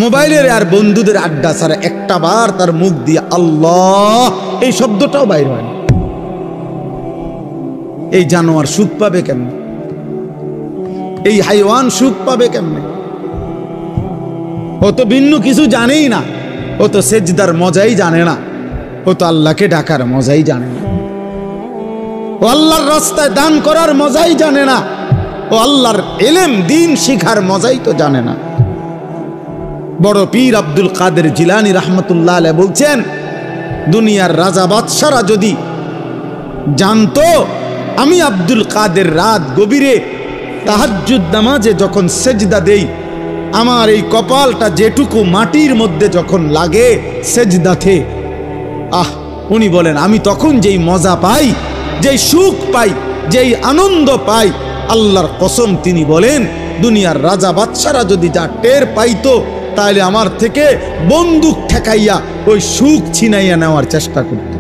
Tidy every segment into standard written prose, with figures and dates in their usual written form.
মোবাইলের আর বন্ধুদের আড্ডা ছাড়া একটা বার তার মুখ দিয়ে আল্লাহ এই শব্দটাও বাইর হয় না। এই জানোয়ার সুখ পাবে কেমনে? এই হাইওয়ান সুখ পাবে কেমনে? ও তো ভিন্ন কিছু জানেই না, ও তো সেজদার মজাই জানে না, ও তো আল্লাহকে ডাকার মজাই জানে না, ও আল্লাহর রাস্তায় দান করার মজাই জানে না, ও আল্লাহর ইলম দ্বীন শিখার মজাই তো জানে না। বড় পীর আব্দুল কাদের জিলানী রাহমাতুল্লাহ আলাইহি বলছেন, দুনিয়ার রাজা বাদশারা যদি জানতো আমি আব্দুল কাদের রাত গভীরে তাহাজ্জুদ নামাজে যখন সেজদা দেই, আমার এই কপালটা যেটুকু মাটির মধ্যে যখন লাগে সেজদাতে, উনি বলেন আমি তখন যেই মজা পাই, যেই সুখ পাই, যেই আনন্দ পাই, আল্লাহর কসম তিনি বলেন দুনিয়ার রাজা বাদশারা যদি যা টের পাইতো তাহলে আমার থেকে বন্দুক ঠেকাইয়া ওই সুখ ছিনাইয়া নেওয়ার চেষ্টা করত।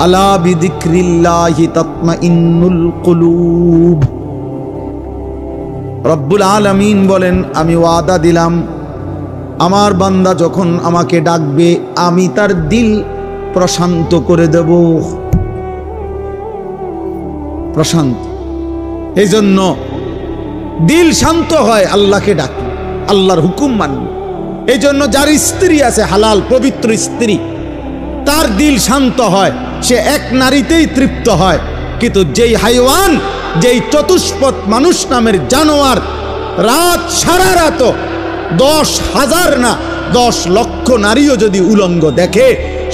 আলা বিযিকরিল্লাহি তাতমাইন্নুল কুলুব। রব্বুল আলামিন বলেন আমি ওয়াদা দিলাম আমার বান্দা যখন আমাকে ডাকবে আমি তার দিল প্রশান্ত করে দেব। প্রশান্ত, এই জন্য দিল শান্ত হয় আল্লাহকে ডাকি, আল্লাহর হুকুম মানবে। এই জন্য যার স্ত্রী আছে হালাল পবিত্র স্ত্রী, তার দিল শান্ত হয়, সে এক নারীতেই তৃপ্ত হয়। কিন্তু যেই হাইওয়ান, যেই চতুষ্পদ মানুষ নামের জানোয়ার রাত সারা রাত 10,000 না 10 লক্ষ নারীও যদি উলঙ্গ দেখে,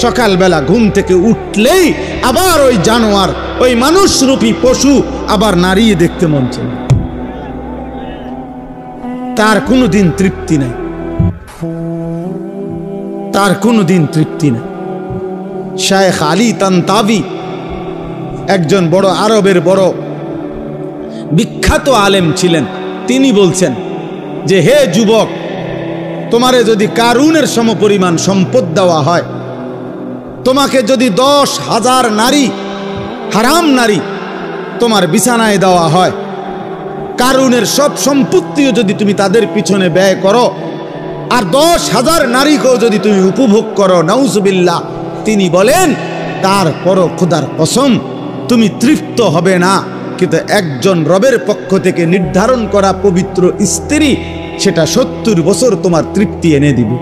সকালবেলা ঘুম থেকে উঠলেই আবার ওই জানোয়ার, ওই মানুষরূপী পশু আবার নারী দেখতে মন চায়, তার কোনোদিন তৃপ্তি নাই, তার কোনোদিন তৃপ্তি নাই। শায়েখ আলী তানতাবি একজন বড় আরবের বড় বিখ্যাত আলেম ছিলেন। তিনি বলছেন যে হে যুবক, তোমারে যদি কারুনের সমপরিমাণ সম্পদ দেওয়া হয়, তোমাকে যদি 10,000 নারী, হারাম নারী তোমার বিছানায় দেওয়া হয়, কারুনের সব সম্পত্তিও যদি তুমি তাদের পিছনে ব্যয় করো, আর 10,000 নারীকেও যদি তুমি উপভোগ করো, নাউজুবিল্লাহ, তিনি বলেন তারপরও খোদার কসম তুমি তৃপ্ত হবে না। কিন্তু একজন রবের পক্ষ থেকে নির্ধারণ করা পবিত্র স্ত্রী, সেটা 70 বছর তোমার তৃপ্তি এনে দিবে।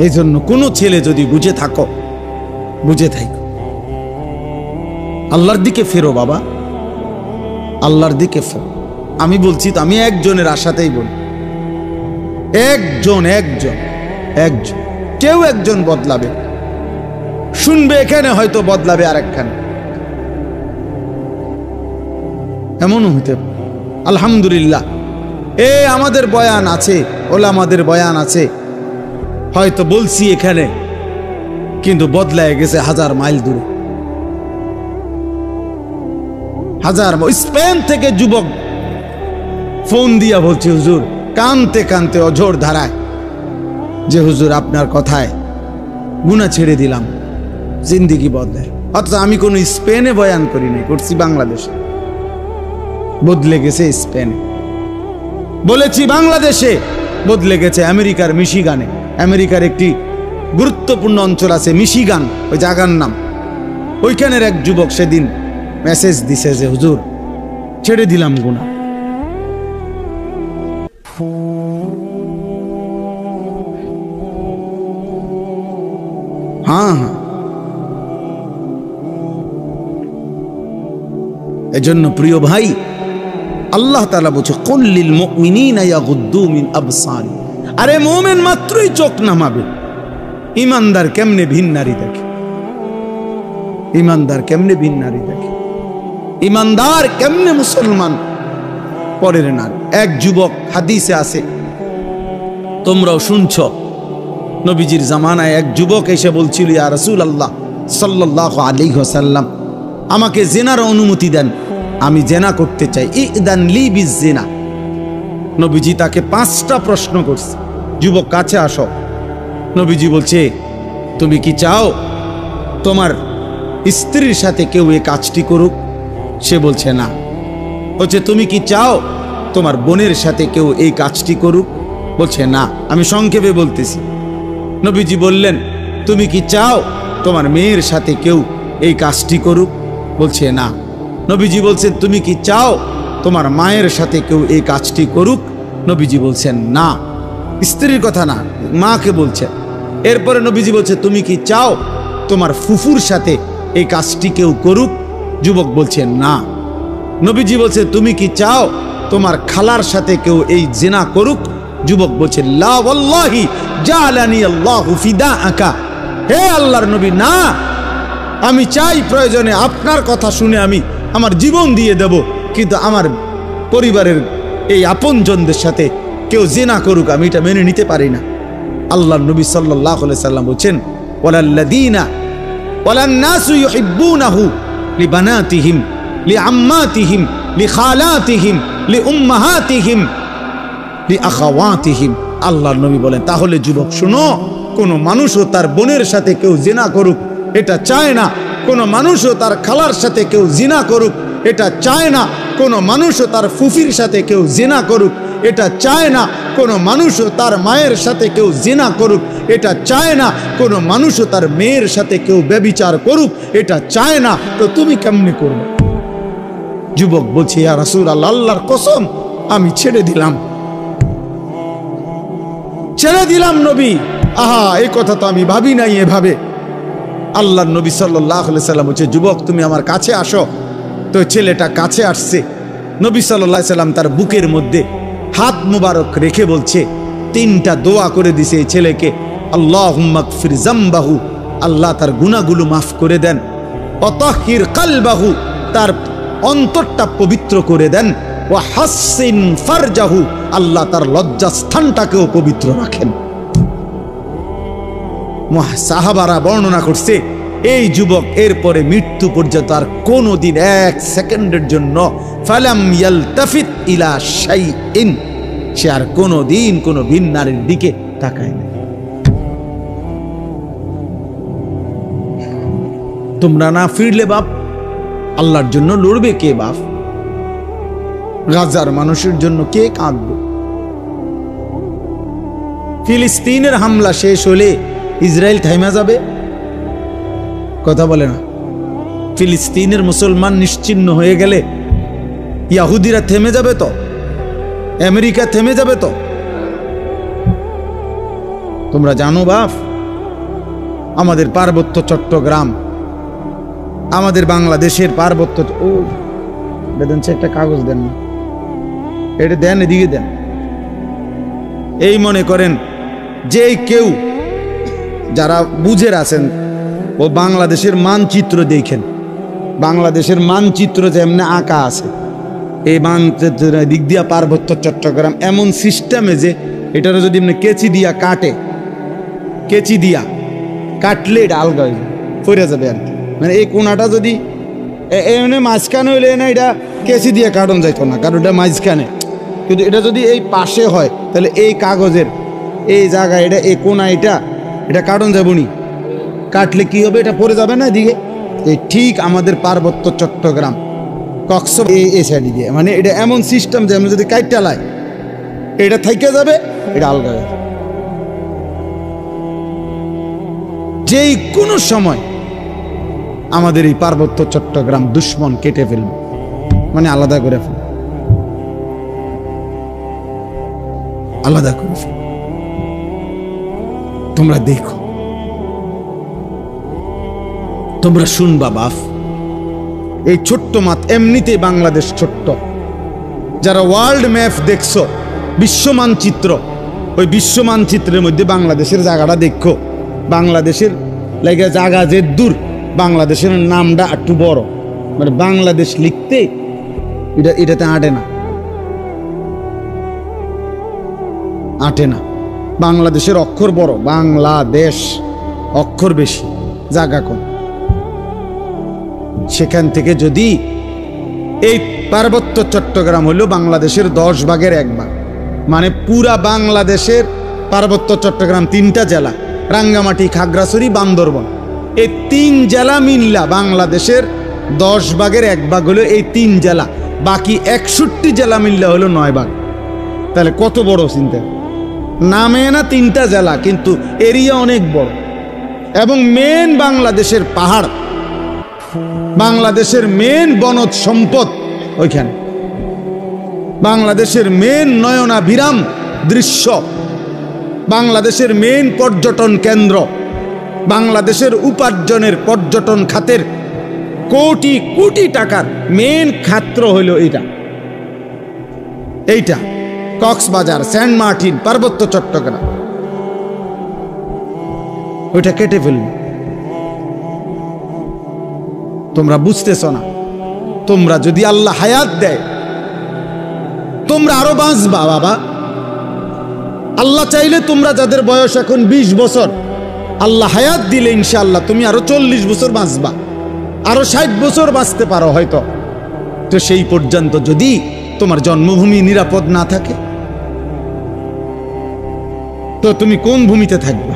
এই জন্য কোনো ছেলে যদি বুঝে থাকো, বুঝে থাকো, আল্লাহর দিকে ফেরো বাবা, আল্লাহর দিকে ফেরো। আমি বলছি তো, আমি একজনের আশাতেই বলি, একজন কেউ একজন বদলাবে, শুনবে এখানে, হয়তো বদলাবে আরেকখানে, এমনও হইতে পারে। আলহামদুলিল্লাহ, আমাদের বয়ান আছে, ওলামাদের বয়ান আছে, হয়তো বলছি এখানে, কিন্তু বদলায় গেছে 1000 মাইল দূরে। স্পেন থেকে যুবক ফোন দিয়া বলছে, হুজুর, কানতে কানতে অঝোর ধারায়, যে হুজুর আপনার কথায় গুনাহ ছেড়ে দিলাম, জিন্দেগি বদলায়। অথচ আমি কোনো স্পেনে বয়ান করি নাই, করছি বাংলাদেশে। বদলে গেছে স্পেনে, বলেছি বাংলাদেশে, বদলে গেছে আমেরিকার মিশিগানে। আমেরিকার একটি গুরুত্বপূর্ণ অঞ্চল আছে মিশিগান, ওই জায়গার নাম। ওইখানের এক যুবক সেদিন মেসেজ দিছে যে হুজুর ছেড়ে দিলাম গুনাহ। হ্যাঁ, এজন্য প্রিয় ভাই, আল্লাহ তাআলা বলছে কুল্লিল মুমিনিনা ইয়াগুদ্দু মিন আবসারি। আরে মুমিন মাত্রই চোখ নামাবে। ইমানদার কেমনে ভিন নারী দেখে? ইমানদার কেমনে ভিন নারী দেখে? ইমানদার কেমনে মুসলমান পরের নারী? এক যুবক, হাদিসে আছে, তোমরাও শুনছ, নবীজির জামানায় এক যুবক এসে বলছিল, ইয়া রাসূলুল্লাহ সাল্লাল্লাহু আলাইহি ওয়াসাল্লাম, আমাকে জিনার অনুমতি দেন, আমি জিনা করতে চাই, ইদান লি বিজিনা। নবীজি তাকে 5টা প্রশ্ন করছে, যুবক কাছে আসো। নবীজি বলছে, তুমি কি চাও তোমার স্ত্রীর সাথে কেউ এই কাজটি করুক? সে বলছে না। বলছে তুমি কি চাও তোমার বোনের সাথে কেউ এই কাজটি করুক? বলছে না। আমি সংক্ষেপে বলতেছি। নবীজি বললেন তুমি কি চাও তোমার মেয়ের সাথে কেউ এই কাজটি করুক? বলছে না। নবীজি বলছেন তুমি কি চাও তোমার মায়ের সাথে কেউ এই কাজটি করুক? নবীজি বলছেন না। স্ত্রীর কথা না, মাকে বলছেন। এরপরে নবীজি বলছে তুমি কি চাও তোমার ফুফুর সাথে এই কাজটি কেউ করুক? যুবক বলছেন না। নবীজি বলছে তুমি কি চাও তোমার খালার সাথে কেউ এই জিনা করুক? যুবক বলছে লা ওয়াল্লাহি জালানি আল্লাহু ফিদাআকা। হে আল্লাহর নবী, না, আমি চাই প্রয়োজনে আপনার কথা শুনে আমি আমার জীবন দিয়ে দেব, কিন্তু আমার পরিবারের এই আপনজনদের সাথে কেউ জিনা করুক আমি এটা মেনে নিতে পারি না। আল্লাহর নবী সাল্লাল্লাহু আলাইহি সাল্লাম বলেন ওয়ালাল্লাযীনা ওয়ালান্নাসু ইউহিব্বুনাহু লিবানাতিহিম লিআম্মাতিহিম লিখালাতিহিম লিউম্মাহাতিহিম লিআখাওয়াতিহিম। আল্লাহর নবী বলেন তাহলে যুবক শুনো, কোন মানুষও তার বোনের সাথে কেউ জিনা করুক এটা চায় না। কোন মানুষও তার খালার সাথে কেউ জিনা করুক এটা চায় না। কোন মানুষও তার ফুফির সাথে কেউ জিনা করুক এটা চায় না। কোন মানুষও তার মায়ের সাথে কেউ জিনা করুক এটা চায় না। কোন মানুষও তার মেয়ের সাথে কেউ ব্যভিচার করুক এটা চায় না। তো তুমি কেমনে করবে? যুবক বলছে ইয়া রাসূলুল্লাহ, আল্লাহর কসম আমি ছেড়ে দিলাম নবী। আহা, এই কথা তো আমি ভাবি নাই এভাবে। আল্লাহর নবী সাল্লাল্লাহু আলাইহি সাল্লাম বলছে যুবক তুমি আমার কাছে আসো। তো ছেলেটা কাছে আসছে। নবী সাল্লাল্লাহু আলাইহি সাল্লাম তার বুকের মধ্যে হাত মুবারক রেখে বলছে, তিনটা দোয়া করে দিছে এই ছেলেকে। আল্লাহুম্মা গফির যামবাহু, আল্লাহ তার গুনাহগুলো মাফ করে দেন। ওয়াতাহহির কলবাহু, তার অন্তরটা পবিত্র করে দেন। ওয়া হাসসিন ফারজাহু, আল্লাহ তার লজ্জাস্থানটাকেও পবিত্র রাখেন। সাহাবারা বর্ণনা করছে এই যুবক এরপরে মৃত্যু পর্যন্ত আর কোনোদিন এক সেকেন্ডের জন্য ফালাম ইয়ালতাফিত ইলা শাইইন, সে আর কোনোদিন কোনো ভিন নারীর দিকে তাকায় না। তোমরা না ফিরলে বাপ আল্লাহর জন্য লড়বে কে বাপ? গাজার মানুষের জন্য কে কাঁদবে? ফিলিস্তিনের হামলা শেষ হলে ইসরায়েল থাইমা যাবে? কথা বলে না। ফিলিস্তিনের মুসলমান নিশ্চিহ্ন হয়ে গেলে ইহুদিরা থেমে যাবে তো? আমেরিকা থেমে যাবে তো? তোমরা জানো বাপ, আমাদের পার্বত্য চট্টগ্রাম, আমাদের বাংলাদেশের পার্বত্য, ও বেদেন একটা কাগজ দেন না, এটা দেন, এদিকে দেন। এই মনে করেন যে কেউ যারা বুঝের আছেন ও বাংলাদেশের মানচিত্র দেখেন, বাংলাদেশের মানচিত্র যেমনি আঁকা আছে, এই মানচিত্র দিক দিয়া পার্বত্য চট্টগ্রাম এমন সিস্টেমে যে এটারও যদি এমনি কেচি দিয়া কাটে, কেচি দিয়া কাটলে এটা আলগা হয়ে ফিরে যাবে আর কি। মানে এই কোনাটা যদি এমনি মাঝখানে হইলে না, এটা কেচি দিয়ে কাটন যাইতো না, কারণ এটা মাঝখানে। কিন্তু এটা যদি এই পাশে হয় তাহলে এই কাগজের এই জায়গা, এটা এই কোনা, এটা কাটন যাবনি। কাটলে কি হবে? এটা পড়ে যাবে না এদিকে। এই ঠিক আমাদের পার্বত্য চট্টগ্রাম কক্স এই সাইডে দিয়ে, মানে এটা এমন সিস্টেম যে আমরা যদি কাইটটা লাই এটা থাইকে যাবে, এটা আলগা হয়ে যাবে। যেই কোনো সময় আমাদের এই পার্বত্য চট্টগ্রাম দুশ্মন কেটে ফেলবে, মানে আলাদা করে ফেলবে, আলাদা করে ফেলবে। তোমরা দেখো, তোমরা শুনবা বাপ, এই ছোট্ট মাত এমনিতে বাংলাদেশ ছোট্ট। যারা ওয়ার্ল্ড ম্যাপ দেখছো, বিশ্ব মানচিত্র, ওই বিশ্ব মানচিত্রের মধ্যে বাংলাদেশের জায়গাটা দেখো। বাংলাদেশের লাগে জায়গা যে দূর, বাংলাদেশের নামটা একটু বড়, মানে বাংলাদেশ লিখতে এটাতে আটে না, আটে না। বাংলাদেশের অক্ষর বড়, বাংলাদেশ অক্ষর বেশি, জায়গা কম। সেখান থেকে যদি এই পার্বত্য চট্টগ্রাম হলো বাংলাদেশের 10 ভাগের 1 ভাগ, মানে পুরা বাংলাদেশের পার্বত্য চট্টগ্রাম 3টা জেলা, রাঙ্গামাটি, খাগড়াছড়ি, বান্দরবন, এই 3 জেলা মিল্লা বাংলাদেশের 10 ভাগের 1 ভাগ হলো এই 3 জেলা, বাকি 61 জেলা মিল্লা হলো 9 ভাগ। তাহলে কত বড় চিন্তা! নামে না 3টা জেলা, কিন্তু এরিয়া অনেক বড়। এবং মেন বাংলাদেশের পাহাড়, বাংলাদেশের মেন বনজ সম্পদ ওইখানে, বাংলাদেশের মেন নয়নাভিরাম দৃশ্য, বাংলাদেশের মেন পর্যটন কেন্দ্র, বাংলাদেশের উপার্জনের পর্যটন খাতের কোটি কোটি টাকার মেন খাত্র হইল এইটা কক্সবাজার, সেন্ট মার্টিন, পার্বত্য চট্টগ্রাম। ওইটা কেটে ফেলবে। তোমরা বুঝতেছ না, তোমরা যদি আল্লাহ হায়াত দেয় তোমরা আরো বাঁচবা বাবা। আল্লাহ চাইলে তোমরা যাদের বয়স এখন 20 বছর, আল্লাহ হায়াত দিলে ইনশাআল্লাহ তুমি আরো 40 বছর বাঁচবা, আরো 60 বছর বাঁচতে পারো হয়তো। তো সেই পর্যন্ত যদি তোমার জন্মভূমি নিরাপদ না থাকে তো তুমি কোন ভূমিতে থাকবা?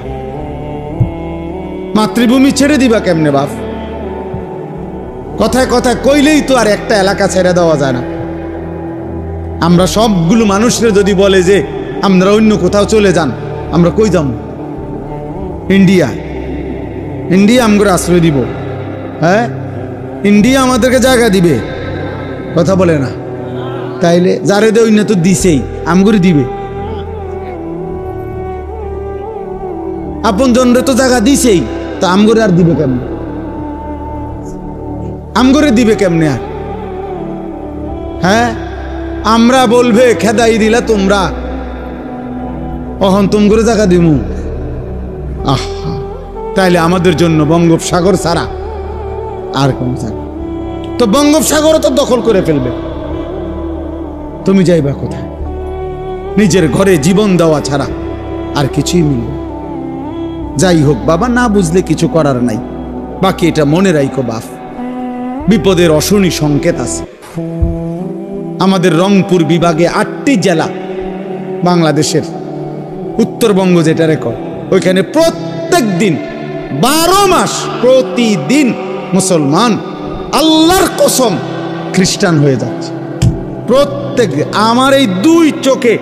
মাতৃভূমি ছেড়ে দিবা কেমনে বাপ? কথায় কথায় কইলেই তো আর একটা এলাকা ছেড়ে দেওয়া যায় না। আমরা সবগুলো মানুষরা যদি বলে যে আমরা অন্য কোথাও চলে যান, আমরা কই যাব? ইন্ডিয়া। ইন্ডিয়া আমগরে আশ্রয় দিব? হ্যাঁ, ইন্ডিয়া আমাদেরকে জায়গা দিবে? কথা বলে না। তাইলে যারে দে অন্য তো দিছেই, আমগরে দিবে? আপন জনরে তো জায়গা দিছেই, তা আমগরে আর দিবে কেমনে? আমগরে দিবে কেমনে আর? হ্যাঁ, আমরা বলবে খেদাই দিলা তোমরা, অহন তুমগরে জায়গা দিমু। আহা, তাইলে আমাদের জন্য বঙ্গোপসাগর ছাড়া আর কোন জায়গা? তো বঙ্গোপসাগরও তো দখল করে ফেলবে, তুমি যাইবা কোথায়? নিজের ঘরে জীবন দেওয়া ছাড়া আর কিছুই মিলবে। যাই হোক বাবা, না বুঝলে কিছু করার নাই। বাকি এটা মনে রাখো বাপ, বিপদের অশনি সংকেত আছে। আমাদের রংপুর বিভাগে 8টি জেলা বাংলাদেশের, উত্তরবঙ্গ যেটা রেকর্ড, ওইখানে প্রত্যেক দিন 12 মাস প্রতিদিন মুসলমান আল্লাহর কসম খ্রিস্টান হয়ে যাচ্ছে। প্রত্যেক দিন। আমার এই 2 চোখে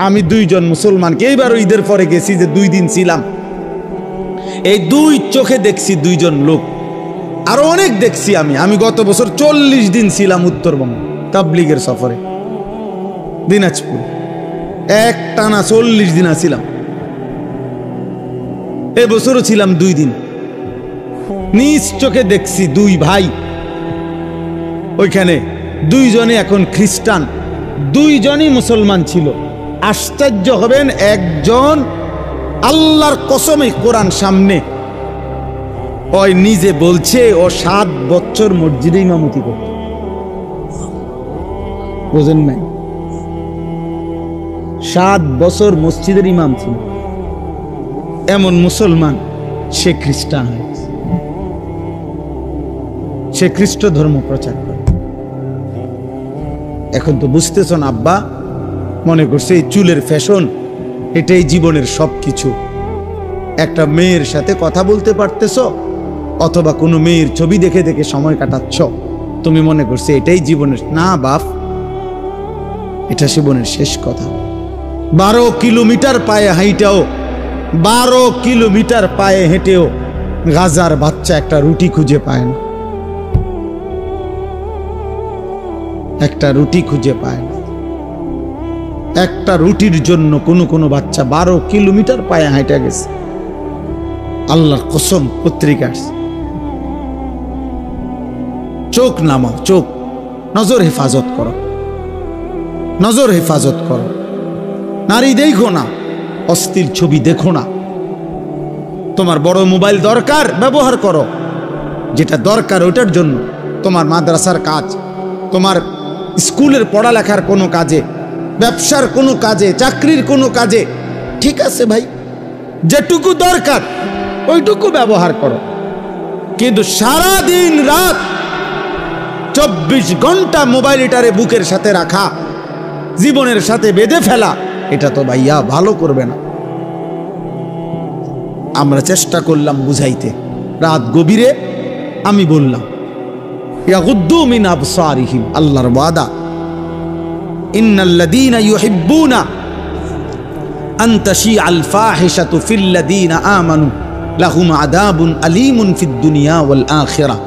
আমি 2 জন মুসলমানকে, এইবার ঈদের পরে গেছি যে 2 দিন ছিলাম, এই 2 চোখে দেখছি 2 জন লোক। আরো অনেক দেখছি আমি গত বছর 40 দিন ছিলাম উত্তরবঙ্গ তাবলীগের সফরে, দিনাজপুর, এক টানা 40 দিন ছিলাম। এবছরও ছিলাম 2 দিন। নিজ চোখে দেখছি 2 ভাই, ওইখানে 2 জনে এখন খ্রিস্টান, 2 জনই মুসলমান ছিল। আশ্চর্য হবেন, একজন আল্লাহর কসমে কোরআন সামনে ওই নিজে বলছে ও 7 বছর মসজিদে ইমামতি করত। বুঝেন নাই? 7 বছর মসজিদের ইমাম ছিল। এমন মুসলমান সে খ্রিস্টান হয়েছে, সে খ্রিস্ট ধর্ম প্রচার করে। এখন তো বুঝতেছ না আব্বা, মনে করছে এই চুলের ফ্যাশন এটাই জীবনের সবকিছু। একটা মেয়ের সাথে কথা বলতে পারতেছ অথবা কোনো মেয়ের ছবি দেখে দেখে সময় কাটাচ্ছ, তুমি মনে করছে এটাই জীবনের। না বাপ, এটা জীবনের শেষ কথা। 12 কিলোমিটার পায়ে হাঁটাও, 12 কিলোমিটার পায়ে হেঁটেও গাজার বাচ্চা একটা রুটি খুঁজে পায় না, একটা রুটি খুঁজে পায় না। একটা রুটির জন্য কোনো বাচ্চা 12 কিলোমিটার পায়ে হাঁটা গেছে। আল্লাহর কসম, পত্রিকা। চোখ নামাও, চোখ, নজর হেফাজত করো, নজর হেফাজত করো। নারী দেখো না, অশ্লীল ছবি দেখো না। তোমার বড় মোবাইল দরকার, ব্যবহার করো। যেটা দরকার ওটার জন্য, তোমার মাদ্রাসার কাজ, তোমার স্কুলের পড়ালেখার কোনো কাজে, ব্যবসার কোনো কাজে, চাকরির কোনো কাজে, ঠিক আছে ভাই, যেটুকু দরকার ওইটুকু ব্যবহার করো। কিন্তু সারা দিন রাত 24 ঘন্টা মোবাইলটারে বুকের সাথে রাখা, জীবনের সাথে বেঁধে ফেলা, এটা তো ভাইয়া ভালো করবে না। আমরা চেষ্টা করলাম বুঝাইতে, রাত গভীরে আমি বললাম ইয়াগুদ্দু মিন আবসারিহিম, আল্লাহর ওয়াদা, ইন্নাল্লাযীনা ইউহিব্বুনা আন তাশিআল ফাহিশাতু ফিল্লাযীনা আমানু লাহুম আযাবুন আলীমুন ফিদ দুনিয়া ওয়াল আখিরাহ।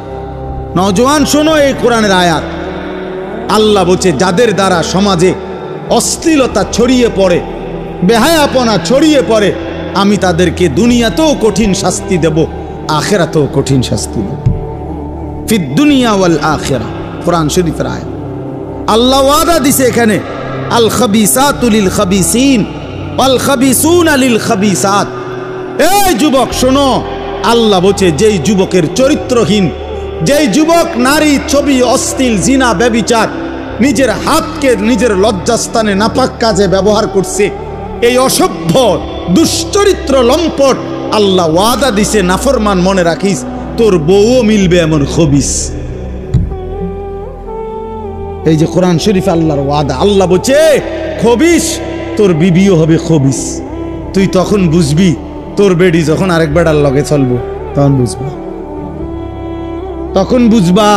নওজোয়ান শোনো এই কোরআনের আয়াত। আল্লাহ বলছে যাদের দ্বারা সমাজে অশ্লীলতা ছড়িয়ে পড়ে, বেহায়াপনা ছড়িয়ে পড়ে, আমি তাদেরকে দুনিয়াতেও কঠিন শাস্তি দেব, আখিরাতেও কঠিন শাস্তি দেব। ফিদ দুনিয়া ওয়াল আখিরাহ, কোরআন শরীফের আয়াত। আল্লাহ ওয়াদা দিছে এখানে, আল খাবিসাতু লিল খাবিসিন ওয়াল খাবিসুনা লিল খাবিসাত। এই যুবক শোনো, আল্লাহ বলছে যেই যুবকের চরিত্রহীন, যেই যুবক নারী, ছবি, অশ্লীল, জিনা, ব্যভিচার, নিজের হাতকে নিজের লজ্জাস্থানে নাপাক কাজে ব্যবহার করছে, এই অসভ্য দুশ্চরিত্র লম্পট, আল্লাহ ওয়াদা দিছে নাফরমান, মনে রাখিস তোর বউও মিলবে এমন খবিস। এই যে কোরআন শরীফ আল্লাহর ওয়াদা, আল্লাহ বলছে খবিস, তোর বিবিও হবে খবিস। তুই তখন বুঝবি, তোর বেডি যখন আরেক বেড়ার লগে চলবো তখন বুঝবা, তখন বুঝবা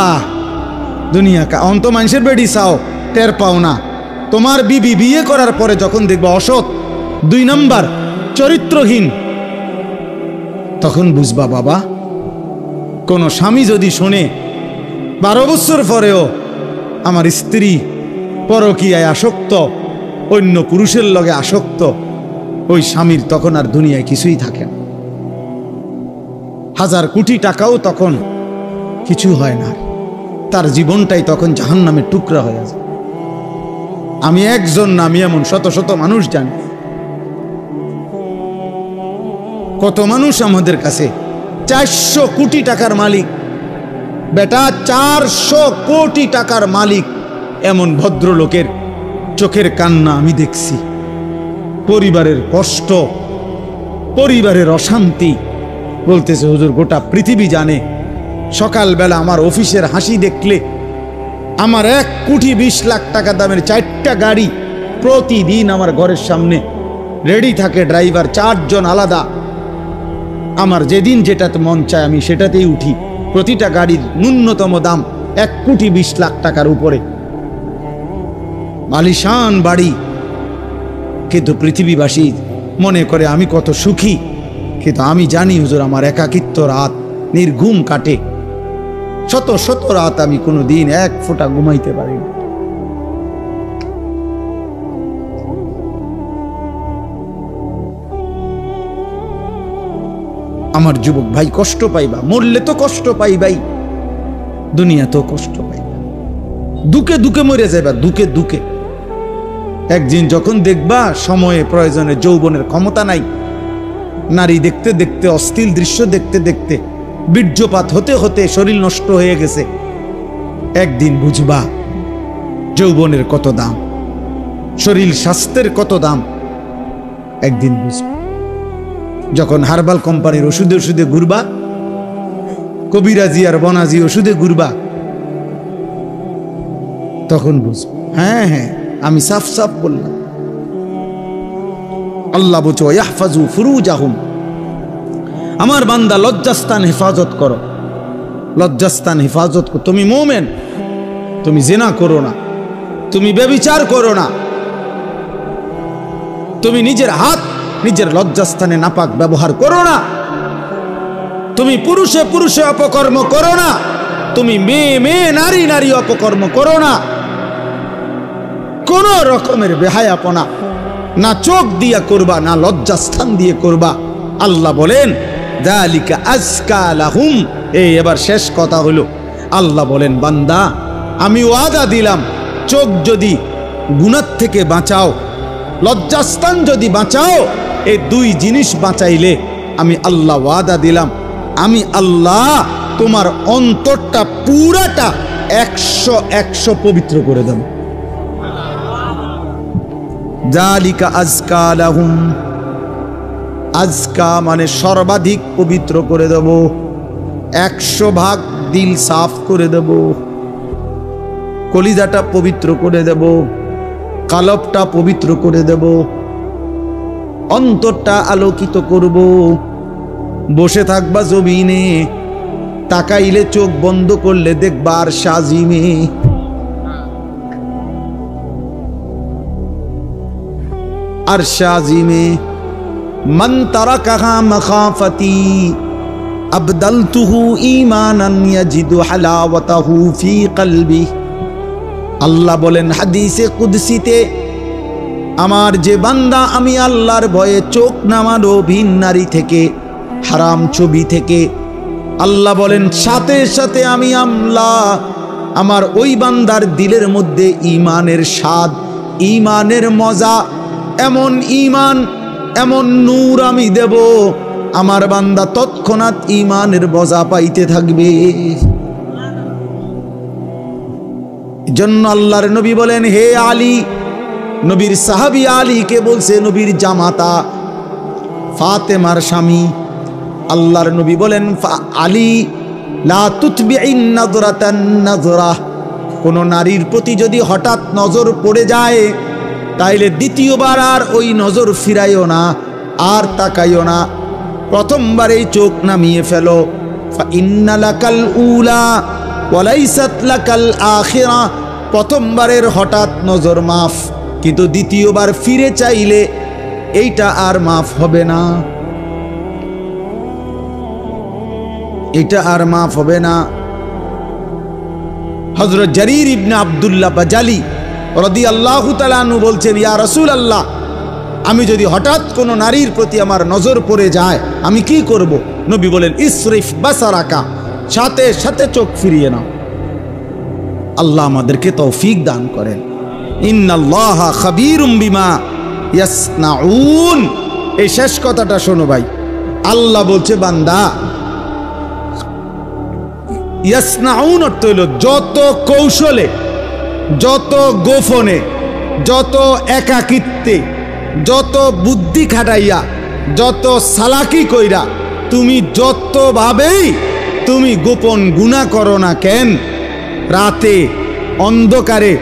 দুনিয়া কা অন্ত মানুষের বেডি চাও, টের পাও না। তোমার বিবি বিয়ে করার পরে যখন দেখবা অসৎ, 2 নাম্বার চরিত্রহীন, তখন বুঝবা বাবা। কোন স্বামী যদি শোনে 12 বছর পরেও আমার স্ত্রী পরকীয়ায় আসক্ত, অন্য পুরুষের লগে আসক্ত, ওই স্বামীর তখন আর দুনিয়ায় কিছুই থাকে না। 1000 কোটি টাকাও তখন কিছু হয় না, তার জীবনটাই তখন জাহান্নামের টুকরা হয়ে যায়। আমি একজন না, আমি এমন শত শত মানুষ জানি। কত মানুষ আমাদের কাছে 400 কোটি টাকার মালিক, বেটা 400 কোটি টাকার মালিক, এমন ভদ্রলোকের চোখের কান্না আমি দেখছি। পরিবারের কষ্ট, পরিবারের অশান্তি, বলতেছে হুজুর গোটা পৃথিবী জানে, সকালবেলা আমার অফিসের হাসি দেখলে, আমার 1 কোটি 20 লাখ টাকা দামের 4টা গাড়ি প্রতিদিন আমার ঘরের সামনে রেডি থাকে, ড্রাইভার 4 জন আলাদা। আমার যেদিন যেটাতে মন চায় আমি সেটাতেই উঠি। প্রতিটা গাড়ির ন্যূনতম দাম 1 কোটি 20 লাখ টাকার উপরে, আলিশান বাড়ি। কিন্তু পৃথিবীবাসী মনে করে আমি কত সুখী, কিন্তু আমি জানি হুজুর আমার একাকিত্ব রাত নির্ঘুম কাটে। শত শত রাত আমি কোনো দিন 1 ফোঁটা ঘুমাইতে পারি না। আমার যুবক ভাই কষ্ট পাইবা, মরলে তো কষ্ট পাইবাই, দুনিয়া তো কষ্ট পাইবা, দুঃখে দুঃখে মরে যাইবা, দুঃখে দুঃখে। একদিন যখন দেখবা সময়ে প্রয়োজনে যৌবনের ক্ষমতা নাই, নারী দেখতে দেখতে, অশ্লীল দৃশ্য দেখতে দেখতে, বীর্যপাত হতে হতে শরীর নষ্ট হয়ে গেছে, একদিন বুঝবা যৌবনের কত দাম, শরীর স্বাস্থ্যের কত দাম, একদিন বুঝবা। যখন হার্বাল কোম্পানির ওষুধে ওষুধে ঘুরবা, কবিরাজি আর বনাজি ওষুধে ঘুরবা, তখন বুঝবা। হ্যাঁ হ্যাঁ, আমি সাফ সাফ বললাম। আল্লাহ বলছো ইয়াহফাজু ফুরুজাহুম, আমার বান্দা লজ্জাস্থান হেফাজত করো, লজ্জাস্থান হেফাজত করো। তুমি মুমিন, তুমি জিনা করো না, তুমি ব্যভিচার করো না, তুমি নিজের হাত নিজের লজ্জাস্থানে নাপাক ব্যবহার করো না, তুমি পুরুষে পুরুষে অপকর্ম করো না, তুমি মেয়ে মেয়ে নারী নারী অপকর্ম করো না, কোন রকমের বেহায়াপনা না চোখ দিয়া করবা, না লজ্জাস্থান দিয়ে করবা। আল্লাহ বলেন যালিকা আজকা লাহুম। এই এবার শেষ কথা হলো, আল্লাহ বলেন বান্দা আমি ওয়াদা দিলাম, চোখ যদি গুনাহ থেকে বাঁচাও, লজ্জাস্থান যদি বাঁচাও, এই 2 জিনিস বাঁচাইলে আমি আল্লাহ ওয়াদা দিলাম, আমি আল্লাহ তোমার অন্তরটা পুরাটা 100 পবিত্র করে দেব। যালিকা আজকা লাহুম, আজকা মানে সর্বাধিক পবিত্র করে দেব, 100 ভাগ দিল সাফ করে দেব, কলিজাটা পবিত্র করে দেব, কালবটা পবিত্র করে দেব, অন্তরটা আলোকিত করব। বসে থাকবা জমিনে, তাকাইলে চোখ বন্ধ করলে দেখবা আরশ আজিমে। আরশ আজিমে মান তারাকাহা মাখাফাতি আবদালতুহু ঈমানান ইয়াজিদু হালাওয়াতাহু ফি কলবি। আল্লাহ বলেন হাদিসে কুদসিতে, আমার যে বান্দা আমি আল্লাহর ভয়ে চোখ নামানো ভিন নারী থেকে, হারাম ছবি থেকে, আল্লাহ বলেন সাথে সাথে আমি আল্লাহ আমার ওই বান্দার দিলের মধ্যে ঈমানের স্বাদ, ঈমানের মজা, এমন ঈমান, এমন নূর আমি দেব, আমার বান্দা তৎক্ষণাৎ ঈমানের মজা পাইতে থাকবে। জন্য আল্লাহর নবী বলেন, হে আলী, নবীর সাহাবী আলীকে বলছে, নবীর জামাতা ফাতেমার স্বামী, আল্লাহর নবী বলেন আলী লা তুতবিইন নাযরাতান নাযরা, কোন নারীর প্রতি যদি হঠাৎ নজর পড়ে যায় তাইলে দ্বিতীয়বার আর ওই নজর ফিরাইও না, আর তাকাইও না, প্রথমবারেই চোখ নামিয়ে ফেলো। ফা ইন্না লাকাল উলা ওয়া লাইসাত লাকাল আখিরা, প্রথমবারের হঠাৎ নজর মাফ, কিন্তু দ্বিতীয়বার ফিরে চাইলে এইটা আর মাফ হবে না, এটা আর মাফ হবে না। হযরত জারীর ইবনে আব্দুল্লাহ বাজালি রাদিয়াল্লাহু তাআলা আনহু বলছেন, ইয়া রাসূলুল্লাহ, আমি যদি হঠাৎ কোনো নারীর প্রতি আমার নজর পড়ে যায় আমি কি করব? নবী বলেন, ইসরিফ বাসারাকা, সাথে সাথে চোখ ফিরিয়ে নাও। আল্লাহ আমাদেরকে তৌফিক দান করেন। ইন্নাল্লাহা খাবীরুম বিমা ইয়াসনাউন। এই শেষ কথাটা শোনো ভাই, আল্লাহ বলছে বান্দা, ইয়াসনাউন অর্থ হইল যত কৌশলে, যত গোপনে, যত একাকিত্বে, যত বুদ্ধি খাটাইয়া, যত সালাকি কইরা তুমি যতভাবেই তুমি গোপন গুনাহ করো না কেন, রাতে অন্ধকারে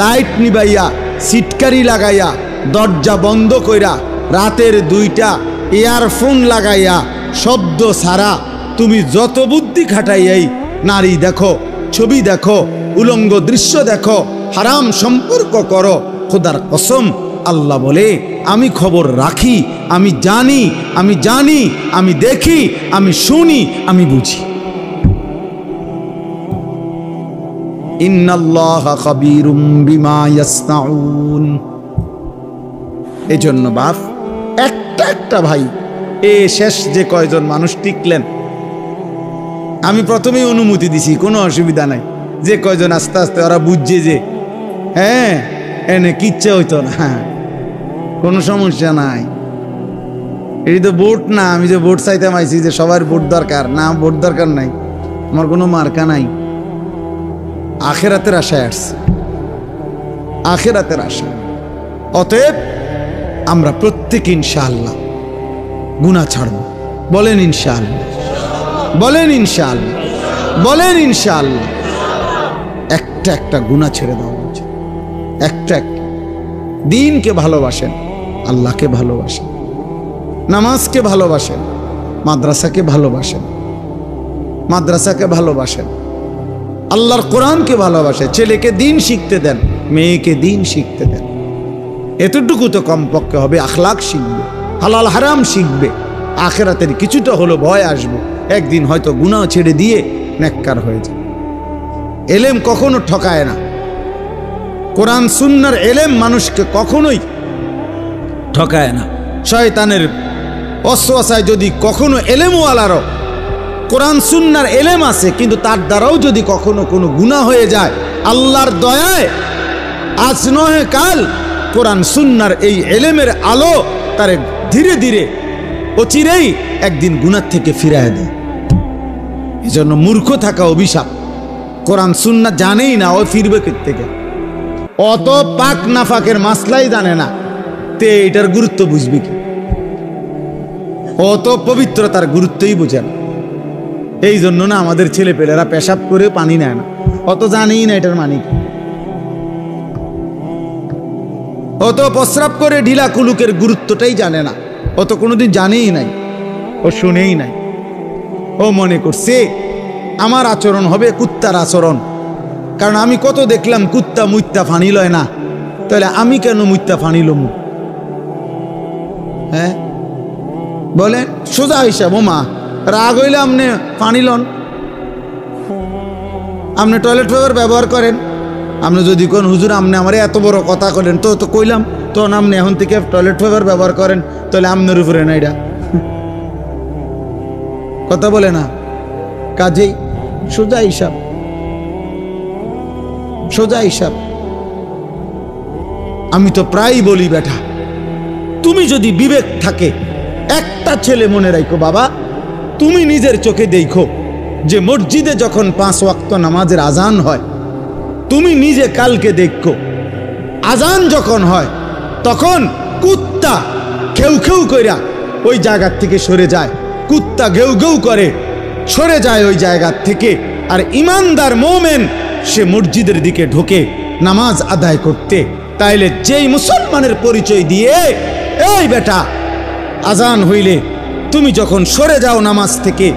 লাইট নিবাইয়া, সিটকারি লাগাইয়া, দরজা বন্ধ কইরা, রাতের 2টা ইয়ারফোন লাগাইয়া, শব্দ ছাড়া তুমি যত বুদ্ধি খাটাইয়াই নারী দেখো, ছবি দেখো, উলঙ্গ দৃশ্য দেখো, হারাম সম্পর্ক করো, খোদার কসম আল্লাহ বলে আমি খবর রাখি, আমি জানি, আমি জানি, আমি দেখি, আমি শুনি, আমি বুঝি। ইন্নাল্লাহা খাবীরুম বিমা ইয়াসনাউন। এজন্য বাপ একটা একটা ভাই, এ শেষ যে কয়জন মানুষ টিকলেন, আমি প্রথমেই অনুমতি দিছি, কোনো অসুবিধা নাই, যে কয়জন আস্তে আস্তে ওরা বুঝছে যে হ্যাঁ এনে কিচ্ছা হইতো না, কোনো সমস্যা নাই, এটি তো ভোট না, আমি যে ভোট চাইতাম আইছি যে সবার ভোট দরকার না, ভোট দরকার নাই, আমার কোনো মার্কা নাই, আখিরাতের আশায় আসছে, আখিরাতের আশা। অতএব আমরা প্রত্যেকে ইনশাআল্লাহ গুনাহ ছাড়ব। বলেন ইনশাআল্লাহ, বলেন ইনশাআল্লাহ, বলেন ইনশাআল্লাহ। একটা একটা গুনাহ ছেড়ে দেওয়া উচিত, একটা একটা। দিনকে ভালোবাসেন, আল্লাহকে ভালোবাসেন, নামাজকে ভালোবাসেন, মাদ্রাসাকে ভালোবাসেন, মাদ্রাসাকে ভালোবাসেন, আল্লাহর কোরআনকে ভালোবাসে, ছেলেকে দিন শিখতে দেন, মেয়েকে দিন শিখতে দেন। এতটুকু তো কমপক্ষে হবে, আখলাক শিখবে, হালাল হারাম শিখবে, আখিরাতের কিছুটা হলো ভয় আসবে, একদিন হয়তো গুনাহ ছেড়ে দিয়ে নেককার হয়ে যায়। এলেম কখনো ঠকায় না, কোরআন সুন্নাহর এলেম মানুষকে কখনোই ঠকায় না। শয়তানের ওয়াসওয়াসায় যদি কখনো এলেমওয়ালারও কোরআন সুন্নাহর এলেম আছে, কিন্তু তার দ্বারাও যদি কখনো কোনো গুনাহ হয়ে যায়, আল্লাহর দয়ায় আজ নয় কাল কোরআন সুন্নাহর এই এলেমের আলো তারে ধীরে ধীরে অচিরেই একদিন গুনাহ থেকে ফিরায় দেয়। এজন্য মূর্খ থাকা অভিশাপ। কোরআন সুন্নাহ জানেই না, ও ফিরবে থেকে, অত পাক নাফাকের মাসলাই জানে না, তে এটার গুরুত্ব বুঝবে কি? অত পবিত্রতার গুরুত্বই বোঝে না। এই জন্য না আমাদের ছেলে পেলেরা পেশাব করে পানি নেয় না, অত জানেই না এটার মানে কি। অত প্রস্রাব করে ঢিলা কুলুকের গুরুত্বটাই জানে না, অত কোনোদিন জানেই নাই, ও শুনেই নাই। ও মনে করছে আমার আচরণ হবে কুত্তার আচরণ। কারণ আমি কত দেখলাম কুত্তা মুইত্তা ফানি লয় না, তাহলে আমি কেন মুইত্তা ফানি লম? হ্যাঁ বলেন, সোজা হিসাব। ও মা, রাগ হইলে আপনি পানি লন, আপনি টয়লেট পেপার ব্যবহার করেন। আপনি যদি কোন হুজুর আপনি আমার এত বড় কথা করেন, তো কইলাম তো আপনি এখন থেকে টয়লেট পেপার ব্যবহার করেন, তাহলে আপনার উপরে না এটা কথা বলে না। কাজেই সোজা হিসাব, সোজা হিসাব। আমি তো প্রায়ই বলি, বেটা তুমি যদি বিবেক থাকে, একটা ছেলে মনে রাখো বাবা, তুমি নিজের চোখে দেখো যে মসজিদে যখন 5 ওয়াক্ত নামাজের আজান হয়, তুমি নিজে কালকে দেখো আজান যখন হয় তখন কুত্তা খেউ খেউ কইরা ওই জায়গার থেকে সরে যায়, কুত্তা ঘেউ ঘেউ করে সরে যায় ওই জায়গার থেকে। আর ইমানদার মোমেন সে মসজিদের দিকে ঢোকে নামাজ আদায় করতে। তাইলে যেই মুসলমানের পরিচয় দিয়ে, এই বেটা আজান হইলে তুমি যখন সরে যাও নামাজ থেকে,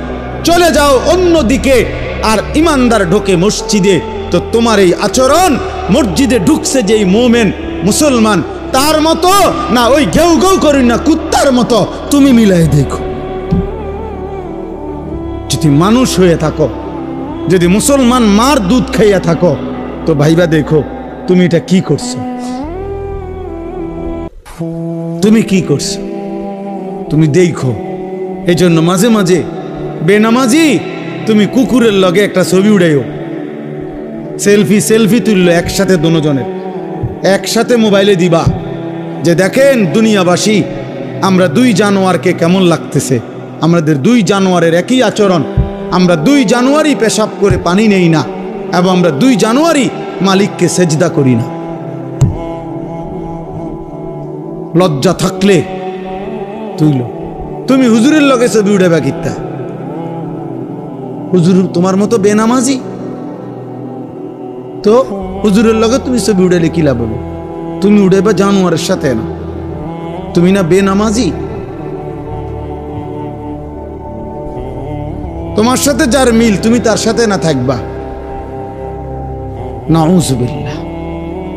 চলে যাও অন্য দিকে, আর ইমানদার ঢোকে মসজিদে, তো তোমার এই আচরণ মসজিদে ঢুকছে যেই মোমেন মুসলমান তার মতো না ওই ঘেউ ঘেউ করি না কুত্তার মতো, তুমি মিলাই দেখো। যদি মানুষ হয়ে থাকো, যদি মুসলমান মার দুধ খাইয়া থাকো, তো ভাইবা দেখো তুমি এটা কি করছো, তুমি কি করছো, তুমি দেখো। এই জন্য মাঝে মাঝে বেনামাজি তুমি কুকুরের লগে একটা ছবি উড়াইও, সেলফি সেলফি তুললো একসাথে, দুজনের একসাথে মোবাইলে দিবা যে দেখেন দুনিয়াবাসী, আমরা 2 জানোয়ারকে কেমন লাগতেছে, আমাদের 2 জানোয়ারের একই আচরণ, আমরা 2 জানোয়ারই পেশাব করে পানি নেই না, এবং আমরা 2 জানোয়ারই মালিককে সেজদা করি না। লজ্জা থাকলে তুইলো। তুমি হুজুরের লগে ছবি উঠাবা কিত্তা? হুজুর তোমার মতো বেনামাজি, তো হুজুরের লগে তুমি ছবি উঠাইলে কি লাভ হলো? তুমি উঠাইবা জানোয়ারের সাথে না, তুমি না বেনামাজি। তোমার সাথে যার মিল তুমি তার সাথে না থাকবা, নাউজুবিল্লাহ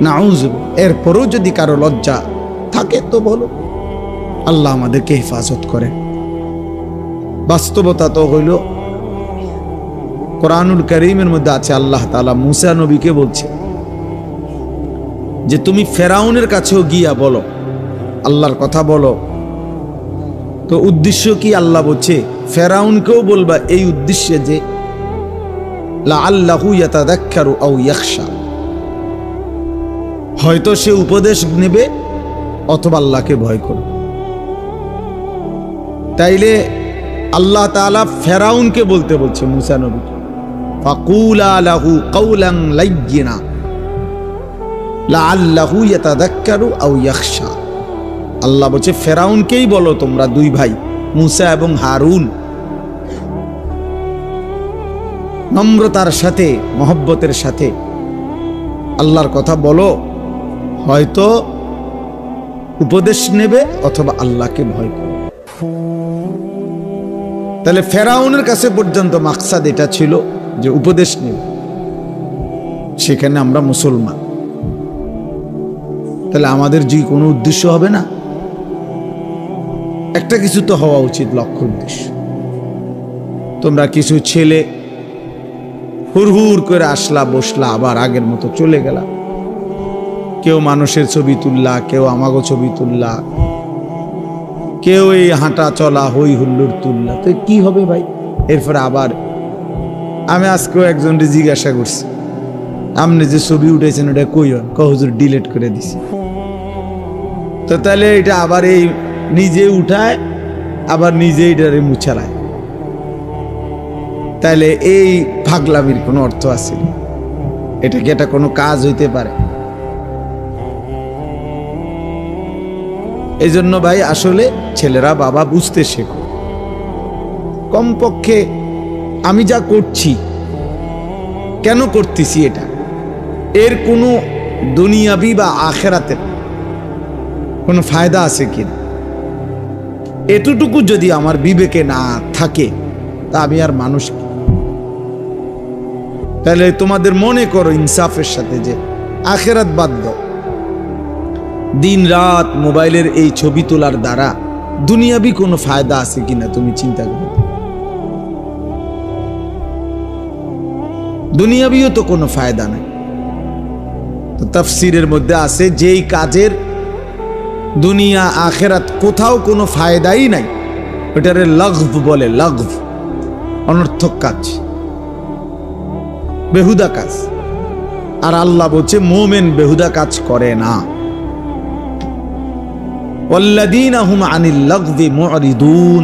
নাউজুবিল্লাহ। এরপরও যদি কারো লজ্জা থাকে তো বলো, আল্লাহ আমাদেরকে হেফাজত করে। বাস্তবতা তো হইল কোরআনুল কারীমের মধ্যে আছে, আল্লাহ তাআলা মুসা নবীকে বলছে যে তুমি ফেরাউনের কাছেও গিয়া বলো, আল্লাহর কথা বলো। তো উদ্দেশ্য কি? আল্লাহ বলছে ফেরাউনকেও বলবা এই উদ্দেশ্যে যে লাআল্লাহু ইয়াতাযাক্কারু আও ইয়াখশা, হয়তো সে উপদেশ নেবে অথবা আল্লাহকে ভয় করবে। তাইলে আল্লাহ তাআলা ফেরাউনকে বলতে বলছে মুসা নবীকে, ফাকুলা লাহু কাওলান লাইয়িনা লাআল্লাহু ইয়াতাযাক্কারু আও ইয়াখশা। আল্লাহ বলছে ফেরাউনকেই বলো তোমরা 2 ভাই মুসা এবং হারুন, নম্রতার সাথে মহব্বতের সাথে আল্লাহর কথা বলো, হয়তো উপদেশ নেবে অথবা আল্লাহকে ভয় করবে। তাহলে ফেরাউনের কাছে পর্যন্ত মাকসাদ এটা ছিল যে উপদেশ নেবে, সেখানে আমরা মুসলমান, তাহলে আমাদের যে কোনো উদ্দেশ্য হবে না, একটা কিছু তো হওয়া উচিত, লক্ষ্য উদ্দেশ্য। তোমরা কিছু ছেলে হুড়হুড় করে আসলা, বসলা, আবার আগের মতো চলে গেলা, কেউ মানুষের ছবি তুললা, কেউ আমাগো ছবি তুললা, কেউ এই হাঁটা চলা হই হুল্লোড় তুললা, তো কি হবে ভাই? এরপরে আবার আমি আজকেও একজনকে জিজ্ঞাসা করছি, আপনি যে ছবি উঠেছেন ওটা কই? হুজুর ডিলিট করে দিছি। তো তাহলে এটা আবার এই নিজে উঠায় আবার নিজে এটারে মুছালায়, তাহলে এই পাগলামির কোনো অর্থ আছে? এটা কি এটা কোনো কাজ হইতে পারে? এই জন্য ভাই আসলে ছেলেরা বাবা বুঝতে শেখো, কমপক্ষে আমি যা করছি কেন করতেছি, এটা এর কোনো দুনিয়াবি বা আখেরাতের কোনো ফায়দা আছে কিনা, এতটুকু যদি আমার বিবেকে না থাকে তা আমি আর মানুষ কি? তাহলে তোমাদের মনে করো ইনসাফের সাথে যে আখেরাত বাদ দাও। দিন রাত মোবাইলের এই ছবি তোলার দ্বারা দুনিয়াবি কোনো ফায়দা আছে কিনা তুমি চিন্তা করো। দুনিয়াবিও তো কোনো ফায়দা নাই। তো তাফসীরের মধ্যে আছে যেই কাজের দুনিয়া আখেরাত কোথাও কোনো ফায়দাই নাই, ওটারে লাগভ বলে। লাগভ অনর্থক কাজ, বেহুদা কাজ। আর আল্লাহ বলছে মুমিন বেহুদা কাজ করে না। ওয়াল্লাযীনা হুম আনিল লাগভি মুরিদুন,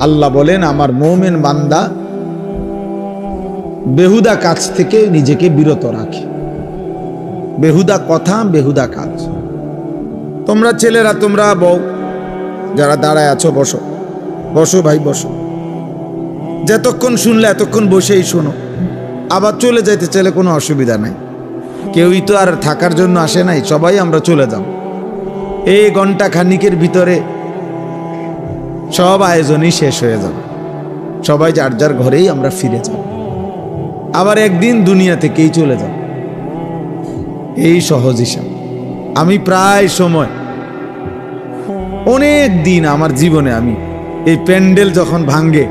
আল্লাহ বলেন আমার মুমিন বান্দা বেহুদা কাজ থেকে নিজেকে বিরত রাখে। বেহুদা কথা, বেহুদা কাজ। তোমরা ছেলেরা, তোমরা বউ যারা দাঁড়ায় আছো, বসো বসো ভাই বসো। যতক্ষণ শুনলে এতক্ষণ বসেই শোনো। আবার চলে যাইতে চাইলে কোনো অসুবিধা নাই। কেউই তো আর থাকার জন্য আসে নাই, সবাই আমরা চলে যাব। এই ঘন্টা খানিকের ভিতরে সব আয়োজনই শেষ হয়ে যাবে। সবাই যার যার ঘরেই আমরা ফিরে যাব। আবার একদিন দুনিয়া থেকেই চলে যাব। এই সহজ হিসাব। আমি প্রায় সময় অনেক দিন আমার জীবনে আমি এই প্যান্ডেল যখন ভাঙ্গে,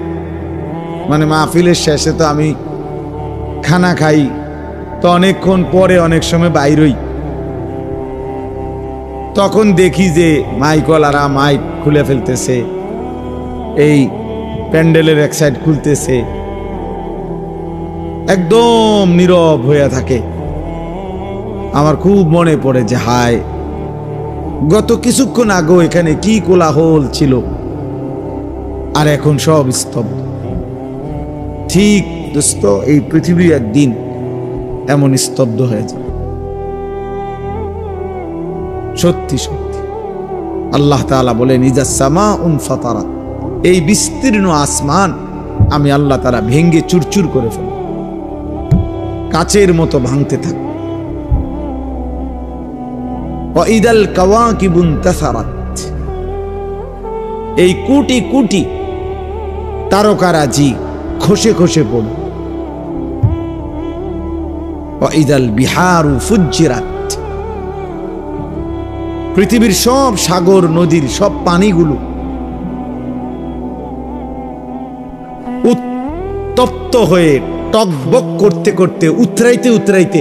মানে মাহফিলের শেষে তো আমি খানা খাই, তো অনেকক্ষণ পরে অনেক সময় বাইরই, তখন দেখি যে মাইকওয়ালারা মাইক খুলে ফেলতেছে, এই প্যান্ডেলের এক সাইড খুলতেছে, একদম নীরব হয়ে থাকে। আমার খুব মনে পড়ে যে হায়, গত কিছুক্ষণ আগেও এখানে কি কোলাহল ছিল, আর এখন সব স্তব্ধ। ঠিক দোস্ত, এই পৃথিবী একদিন এমন স্তব্ধ হয়ে যাবে। সত্যি সত্যি আল্লাহ তাআলা বলেন ইজা সামাউন ফাতারাত, এই বিস্তীর্ণ আসমান আমি আল্লাহ তাআলা ভেঙ্গে চুরচুর করে ফেলব, কাচের মতো ভাঙতে থাকবে। ওয়া ইদাল কাওয়াকিবুন তাসারাত, এই কোটি কোটি তারকারাজি খসে খসে পড়বে। ওয়া ইদাল বিহারু ফুজ্জিরাত, পৃথিবীর সব সাগর নদীর সব পানিগুলো উত্তপ্ত হয়ে টকবক করতে করতে উতরাইতে উতরাইতে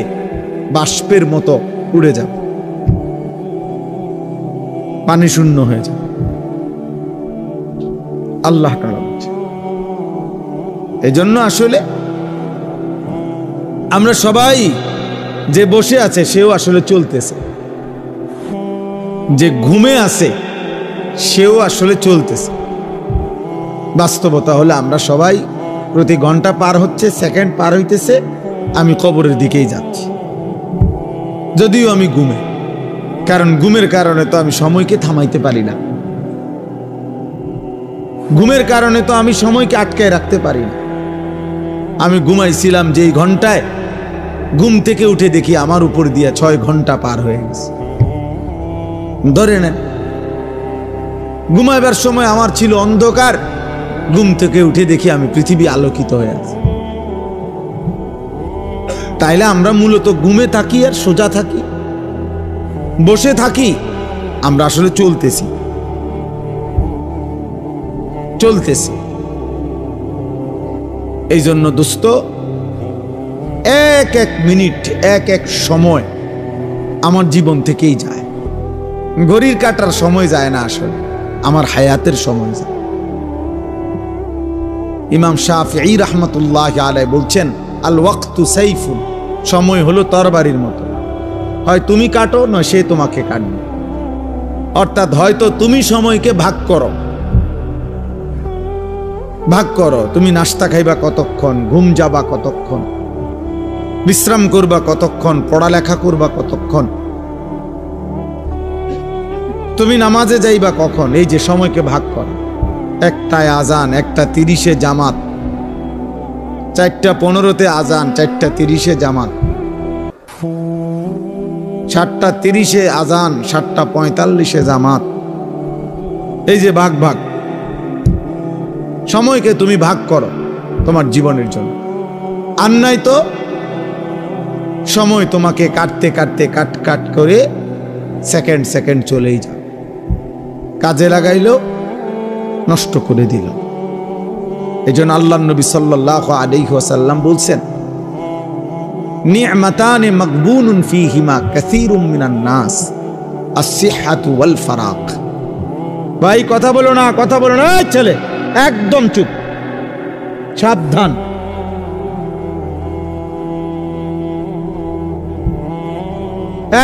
বাষ্পের মতো উড়ে যাবে, পানি শূন্য হয়ে যাবে। আল্লাহ তাআলা বলছে। এই জন্য আসলে আমরা সবাই, যে বসে আছে সেও আসলে চলতেছে, যে ঘুমে আছে সেও আসলে চলতেছে। বাস্তবতা হলে আমরা সবাই প্রতি ঘন্টা পার হচ্ছে, সেকেন্ড পার হইতেছে, আমি কবরের দিকেই যাচ্ছি, যদিও আমি ঘুমে। কারণ ঘুমের কারণে তো আমি সময়কে থামাইতে পারি না, ঘুমের কারণে তো আমি সময়কে আটকায় রাখতে পারি না। আমি ঘুমাইছিলাম যেই ঘন্টায়, ঘুম থেকে উঠে দেখি আমার উপর দিয়ে 6 ঘন্টা পার হয়ে গেছে। ধরে নেন ঘুমাইবার সময় আমার ছিল অন্ধকার, ঘুম থেকে উঠে দেখি আমি পৃথিবী আলোকিত হয়ে আছে। তাইলে আমরা মূলত ঘুমে থাকি আর সোজা থাকি, বসে থাকি, আমরা আসলে চলতেছি। এই জন্য দোস্ত, এক এক মিনিট, এক এক সময় আমার জীবন থেকেই যায়। ঘড়ির কাটার সময় যায় না, আসলে আমার হায়াতের সময় যায়। ইমাম শাফিঈ রাহমাতুল্লাহি আলাইহি বলছেন, আল ওয়াক্তু সাইফুন, সময় হলো তরবারির মতো, হয় তুমি কাটো নয় সে তোমাকে কাটবে। অর্থাৎ হয়তো তুমি সময়কে ভাগ করো, তুমি নাস্তা খাইবা কতক্ষণ, ঘুম যাবা কতক্ষণ, বিশ্রাম করবা কতক্ষণ, পড়ালেখা করবা কতক্ষণ, তুমি নামাজে যাইবা কখন, এই যে সময়কে ভাগ করো। 1টায় আজান, 1:30 জামাত, 4:15 আজান, 4:30 জামাত, 7:30 আজান, 7:45 জামাত। এই যে ভাগ ভাগ সময়কে তুমি ভাগ করো তোমার জীবনের জন্য। আর নাই তো সময় তোমাকে কাটতে কাটতে কাট কাট করে সেকেন্ড সেকেন্ড চলেই যাবে। কাজে লাগাইলো, নষ্ট করে দিল। এই জন্য আল্লাহর নবী সাল্লাল্লাহু আলাইহি ওয়াসাল্লাম বলছেন, নি'মাতানে মাগবুনুন ফীহিমা কাসীরুম মিনান নাস, আস-সিহহাতু ওয়াল ফারাগ। ভাই কথা বলো না, কথা বলো না, এই ছেলে একদম চুপ, সাবধান।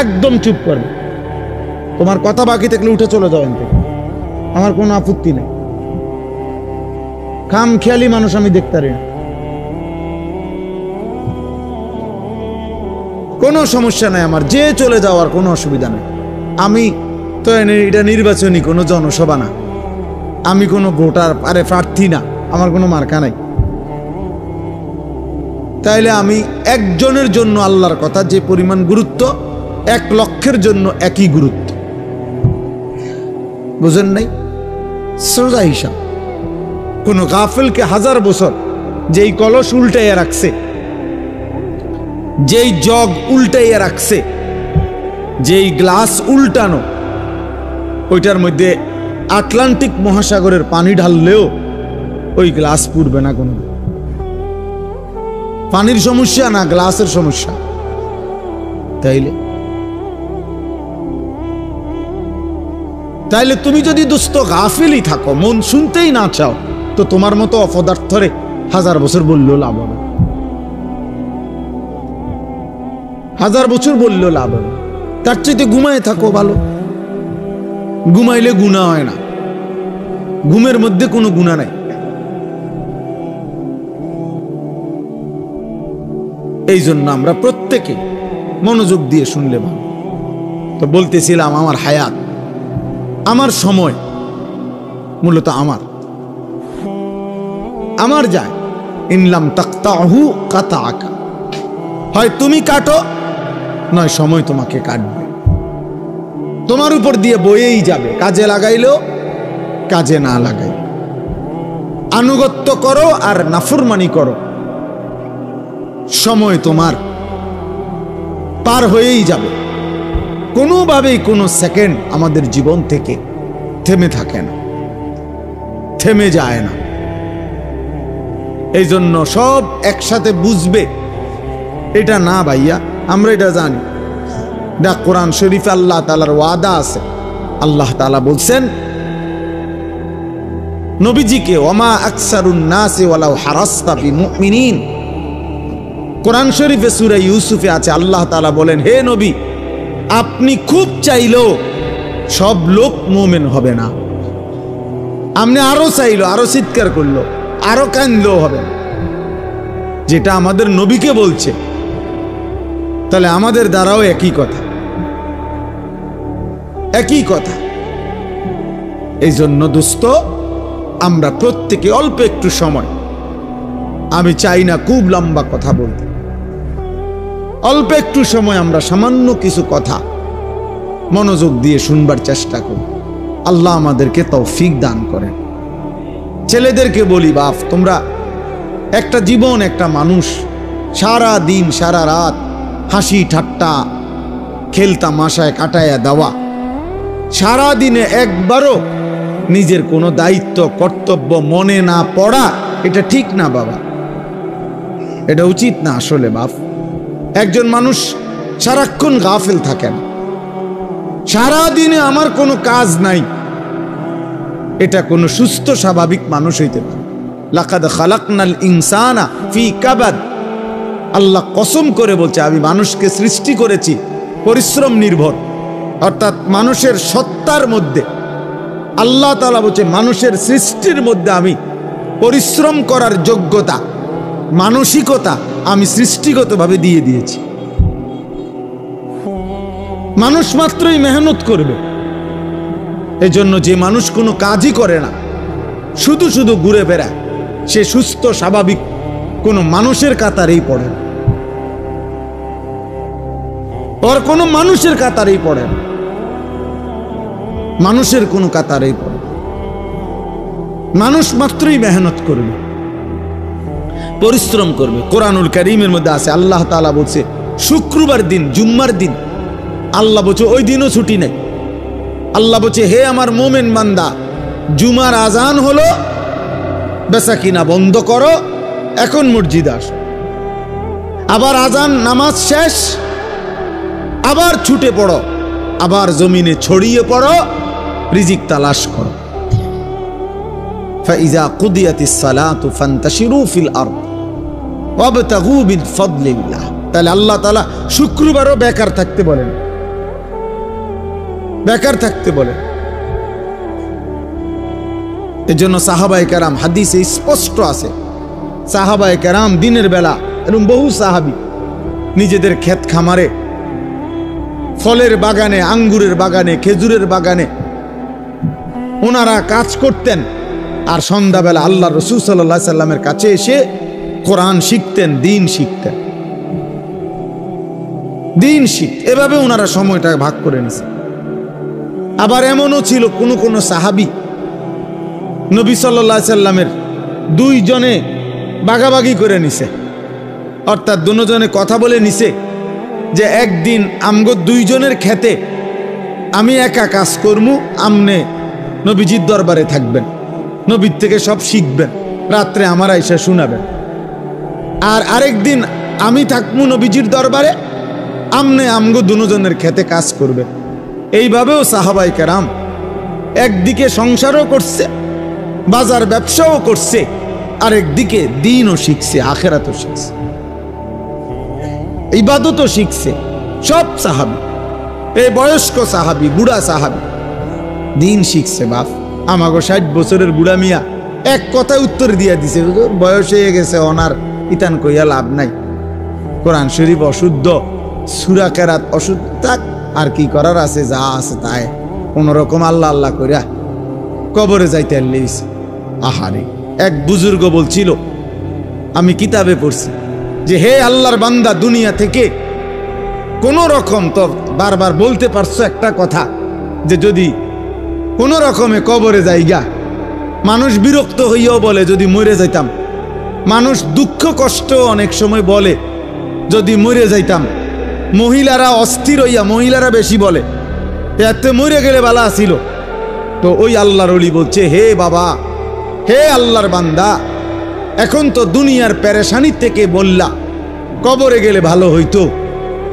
একদম চুপ করবে। তোমার কথা বাকি থাকলে উঠে চলে যাও এখান থেকে, আমার কোনো আপত্তি নেই। খাম খেয়ালি মানুষ আমি দেখতে পারি না, কোনো সমস্যা নাই আমার, যে চলে যাওয়ার কোনো অসুবিধা নেই। আমি তো এটা নির্বাচনী কোনো জনসভা না, আমি কোনো ভোটার প্রার্থী না, আমার কোনো মার্কা নাই। তাইলে আমি একজনের জন্য আল্লাহর কথা যে পরিমাণ গুরুত্ব, 1 লক্ষের জন্য একই গুরুত্ব। বুঝেন নাই? সোজা হিসাব। কোন গাফেলকে 1000 বছর যেই কলস উল্টাইয়া রাখছে, যেই জগ উল্টাইয়া রাখছে, যেই গ্লাস উল্টানো, ওইটার মধ্যে আটলান্টিক মহাসাগরের পানি ঢাললেও ওই গ্লাস পুড়বে না। কোনো পানির সমস্যা না, গ্লাসের সমস্যা। তাইলে তুমি যদি দুস্থ গাফিলই থাকো, মন শুনতেই না চাও, তো তোমার মতো অপদার্থরে 1000 বছর বললেও লাভ হবে, 1000 বছর বললেও লাভ হবে। তার চাইতে ঘুমায় থাকো ভালো। ঘুমাইলে গুনাহ হয় না, ঘুমের মধ্যে কোনো গুনাহ নাই। এই জন্য আমরা প্রত্যেকে মনোযোগ দিয়ে শুনলে ভালো। তো বলতেছিলাম, আমার হায়াত, আমার সময় মূলত আমার যায়। ইনলাম তাকতাহু কাতাআকা, হয় তুমি কাটো, নয় সময় তোমাকে কাটবে, তোমার উপর দিয়ে বয়েই যাবে। কাজে লাগাইলেও, কাজে না লাগাই, আনুগত্য করো আর নাফরমানি করো, সময় তোমার পার হয়েই যাবে। কোনোভাবেই কোনো সেকেন্ড আমাদের জীবন থেকে থেমে থাকে না, থেমে যায় না। এই জন্য সব একসাথে বুঝবে এটা না ভাইয়া, আমরা এটা জানি। কোরআন শরীফে আল্লাহ তাআলার ওয়াদা আছে। আল্লাহ তাআলা বলছেন নবীজিকে, ওমা আকসারুন নাসি ওয়ালাউ হারাসতা বিমুমিনিন। কোরআন শরীফে সূরা ইউসুফে আছে, আল্লাহ তাআলা বলেন, হে নবী, আপনি খুব চাইলেও সব লোক মুমিন হবে না। আপনি আরো চাইলো, আরো চিৎকার করলো, আরো কান্দলেও হবে না। যেটা আমাদের নবীকে বলছে, তাহলে আমাদের দ্বারাও একই কথা, একই কথা। এই জন্য দোস্ত, আমরা প্রত্যেকে অল্প একটু সময়, আমি চাই না খুব লম্বা কথা বলতে, অল্প একটু সময় আমরা সামান্য কিছু কথা মনোযোগ দিয়ে শুনবার চেষ্টা করি। আল্লাহ আমাদেরকে তৌফিক দান করেন। ছেলেদেরকে বলি, বাপ, তোমরা একটা জীবন, একটা মানুষ, সারা দিন সারা রাত হাসি ঠাট্টা খেলতামাশায় কাটাইয়া দেওয়া, সারা দিনে একবারও নিজের কোনো দায়িত্ব কর্তব্য মনে না পড়া, এটা ঠিক না বাবা, এটা উচিত না আসলে। বাপ, একজন মানুষ সারাক্ষণ গাফিল থাকেন, সারা দিনে আমার কোনো কাজ নাই, এটা কোনো সুস্থ স্বাভাবিক মানুষ হইতে পারে। লাকাদ খালাকনাল ইনসানা ফি কাবাদ, আল্লাহ কসম করে বলছে, আমি মানুষকে সৃষ্টি করেছি পরিশ্রম নির্ভর, অর্থাৎ মানুষের সত্তার মধ্যে আল্লাহ তাআলা বলছে, মানুষের সৃষ্টির মধ্যে আমি পরিশ্রম করার যোগ্যতা, মানসিকতা আমি সৃষ্টিগতভাবে দিয়ে দিয়েছি। মানুষ মাত্রই মেহনত করবে। এই জন্য যে মানুষ কোনো কাজই করে না, শুধু শুধু ঘুরে বেড়ায়, সে সুস্থ স্বাভাবিক কোনো মানুষের কাতারেই পড়ে না, ওর কোনো মানুষের কাতারেই পড়ে না, মানুষের কোনো কাতারেই পড়ে। মানুষ মাত্রই মেহনত করবে, পরিশ্রম করবে। কোরআনুল কারীমের মধ্যে আছে, আল্লাহ তাআলা বলছে, শুক্রবার দিন, জুম্মার দিন, আল্লাহ বলছে ওই দিনও ছুটি নেই। আল্লাহ বলছে হে আমার মোমেন বান্দা, জুমার আজান হলো, বেচা কিনা বন্ধ করো, এখন মসজিদে আসো। আবার আজান, নামাজ শেষ, আবার ছুটে পড়ো, আবার জমিনে ছড়িয়ে পড়ো, রিজিক তালাশ করো। ফাইজা কুদিয়াতিস সালাতু ফান্তাশিরু ফিল আরদ ওয়াবতাগু মিন ফাদলিল্লাহ। তাহলে আল্লাহ তাআলা শুক্রবারও বেকার থাকতে বলেন, বেকার থাকতে বলেন। এজন্য সাহাবায়ে কেরাম, হাদিসে স্পষ্ট আছে, সাহাবায়ে কেরাম দিনের বেলা, এরকম বহু সাহাবী নিজেদের ক্ষেত খামারে, ফলের বাগানে, আঙ্গুরের বাগানে, খেজুরের বাগানে ওনারা কাজ করতেন। আর সন্ধ্যাবেলা আল্লাহ রাসূল সাল্লাল্লাহু আলাইহি সাল্লামের কাছে এসে কোরআন শিখতেন, দ্বীন শিখতেন, দ্বীন এভাবে ওনারা সময়টা ভাগ করে নিছে। আবার এমনও ছিল কোন কোন সাহাবী নবী সাল্লাল্লাহু আলাইহি সাল্লামের দুইজনে ভাগাভাগি করে নিছে, অর্থাৎ দুজনে কথা বলে নিছে যে একদিন আমগো দুইজনের খেতে আমি একা কাজ করমু, আমনে নবীজির দরবারে থাকবেন, নবীর থেকে সব শিখবেন, রাত্রে আমার আইসা শোনাবেন। আর আরেকদিন আমি থাকমু নবীজির দরবারে, আমনে আমগো দুজনের খেতে কাজ করবে। এইভাবেও সাহাবায়ে কেরাম একদিকে সংসারও করছে, বাজার ব্যবসাও করছে, আরেকদিকে দ্বীনও শিখছে, আখিরাতও শিখছে, ইবাদতও শিখছে। সব সাহাবী, এই বয়স্ক সাহাবী, বুড়া সাহাবী দ্বীন শিখছে। বাপ আমাগো 60 বছরের বুড়া মিয়া এক কথায় উত্তর দিয়া দিছে, বয়স হয়ে গেছে, অনার ইতান কইয়া লাভ নাই, কোরআন শরীফ অশুদ্ধ, সূরা কেরাত অশুদ্ধ, থাক আর কি করার আছে, যা আছে তাই কোনরকম আল্লাহ আল্লাহ কইরা কবরে যাইতে আল্লাইছে। আহারে, এক বুজুর্গ বলছিল, আমি কিতাবে পড়ছি যে হে আল্লাহর বান্দা, দুনিয়া থেকে কোন রকম, তো বারবার বলতে পারছো একটা কথা, যে যদি কোন রকমে কবরে যাইগা, মানুষ বিরক্ত হইয়াও বলে যদি মরে যাইতাম, মানুষ দুঃখ কষ্ট অনেক সময় বলে যদি মরে যাইতাম, মহিলারা অস্থির হইয়া, মহিলারা বেশি বলে এতে মরে গেলে ভালো ছিল। তো ওই আল্লাহর ওলি বলছে, হে বাবা, হে আল্লাহর বান্দা, এখন তো দুনিয়ার পেরেশানি থেকে বললা কবরে গেলে ভালো হইতো,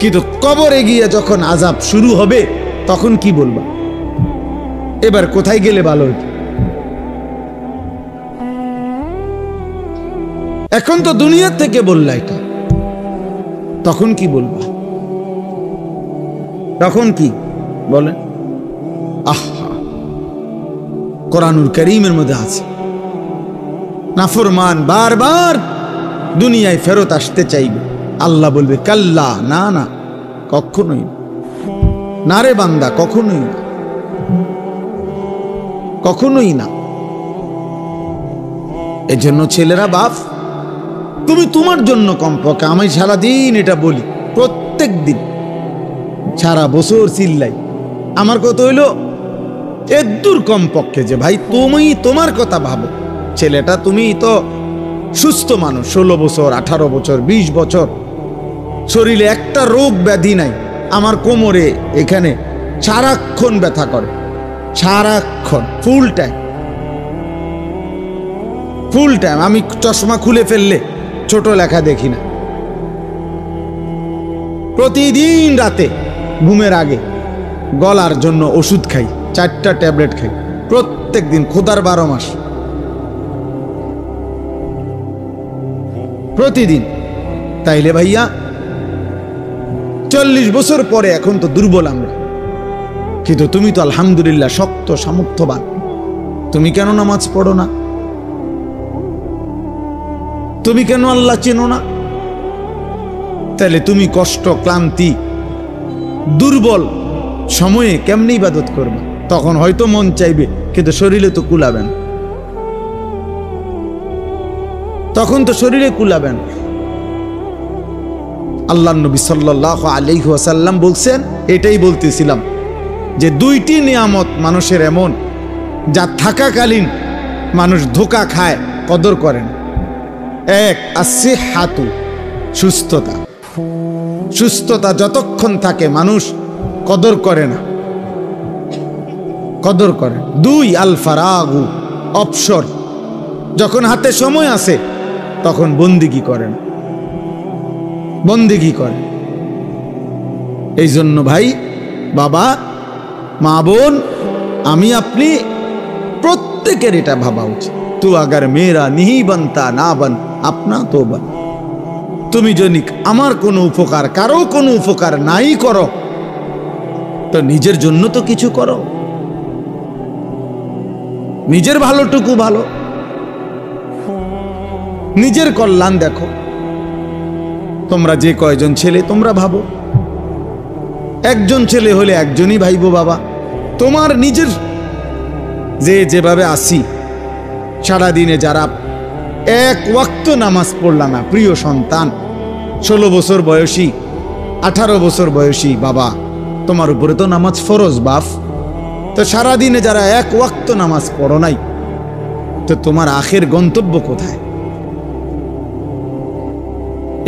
কিন্তু কবরে গিয়ে যখন আযাব শুরু হবে তখন কি বলবা? এবার কোথায় গেলে ভালো হইতো? এখন তো দুনিয়া থেকে বললা এটা, তখন কি বলবা? তখন কি বলেন? আহা, কোরআনুল কারীমের মধ্যে আছে, নাফরমান বারবার দুনিয়ায় ফেরত আসতে চাইবে, আল্লাহ বলবে কাল্লা, না না, কখনোই না রে বান্দা, কখনোই না, কখনোই না। এজন্য ছেলেরা, বাপ তুমি তোমার জন্য কমপক্ষে, আমি সারাদিন এটা বলি, প্রত্যেক দিন সারা বছর চিল্লাই, আমার কথা হইল এদূর কমপক্ষে যে ভাই তুমি তোমার কথা ভাবো। ছেলেটা, তুমি তো সুস্থ মানুষ, 16 বছর, 18 বছর, 20 বছর, শরীরে একটা রোগ ব্যাধি নাই। আমার কোমরে এখানে সারাক্ষণ ব্যথা করে, সারাক্ষণ, ফুল টাইম, ফুল টাইম। আমি চশমা খুলে ফেললে ছোট লেখা দেখি না। প্রতিদিন রাতে ঘুমের আগে গলার জন্য ওষুধ খাই, 4টা ট্যাবলেট খাই প্রত্যেক দিন, খোদার 12 মাস প্রতিদিন। তাইলে ভাইয়া 40 বছর পরে এখন তো দুর্বল আমরা, কিন্তু তুমি তো আলহামদুলিল্লাহ শক্ত সামর্থ্যবান, তুমি কেন নামাজ পড়ো না? তুমি কেন আল্লাহ চেনো না? তাহলে তুমি কষ্ট, ক্লান্তি, দুর্বল সময়ে কেমনে ইবাদত করবে? তখন হয়তো মন চাইবে, কিন্তু শরীরে তো কুলাবেন, তখন তো শরীরে কুলাবেন। আল্লাহর নবী সাল্লাল্লাহু আলাইহি ওয়াসাল্লাম বলছেন, এটাই বলতেছিলাম, যে 2টি নিয়ামত মানুষের এমন, যা থাকাকালীন মানুষ ধোঁকা খায়, কদর করেন। এক, আসিহাতু, সুস্থতা। সুস্থতা যতক্ষণ থাকে মানুষ কদর করে না, কদর করে। 2 আল ফারাগু, অবসর, যখন হাতে সময় আছে তখন বন্দিগি করেন, বন্দিগি করেন। এই জন্য ভাই, বাবা, মা, বোন, আমি আপনি প্রত্যেকের এটা ভাবা উচিত। তু আগার মেরা নিহি বনতা না বন আপনা তো বন। তুমি যদি আমার কোনো উপকার, কারো কোনো উপকার নাই করো, তো নিজের জন্য তো কিছু করো, নিজের ভালোটুকু ভালো, নিজের কল্যাণ দেখো। তোমরা যে কয়জন ছেলে তোমরা ভাবো, একজন ছেলে হলে একজনই ভাইবো বাবা। তোমার নিজের যেভাবে আসি, সারাদিনে যারা এক ওয়াক্ত নামাজ পড়লা না, প্রিয় সন্তান, 16 বছর বয়সী, 18 বছর বয়সী বাবা, তোমার উপরে তো নামাজ ফরজ বাপ। তো সারাদিনে যারা এক ওয়াক্ত নামাজ পড়ো নাই, তো তোমার আখের গন্তব্য কোথায়?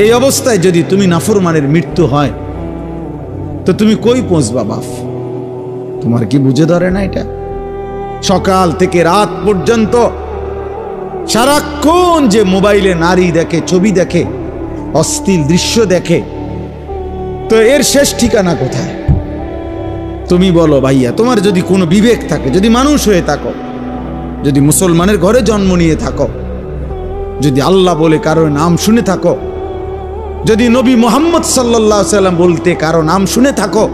এই অবস্থায় যদি তুমি নাফরমানের মৃত্যু হয়, তো তুমি কই পৌঁছবা বাপ? তোমার কি বুঝে ধরে না এটা? সকাল থেকে রাত পর্যন্ত সারাক্ষণ যে মোবাইলে নারী দেখে, ছবি দেখে, অশ্লীল দৃশ্য দেখে, তো এর শেষ ঠিকানা কোথায়? তুমি বলো ভাইয়া, তোমার যদি কোনো বিবেক থাকে, যদি মানুষ হয়ে থাকো, যদি মুসলমানের ঘরে জন্ম নিয়ে থাকো, যদি আল্লাহ বলে কারোর নাম শুনে থাকো, যদি নবী মুহাম্মদ সাল্লাল্লাহু আলাইহি সাল্লাম বলতে কারো নাম শুনে থাকো,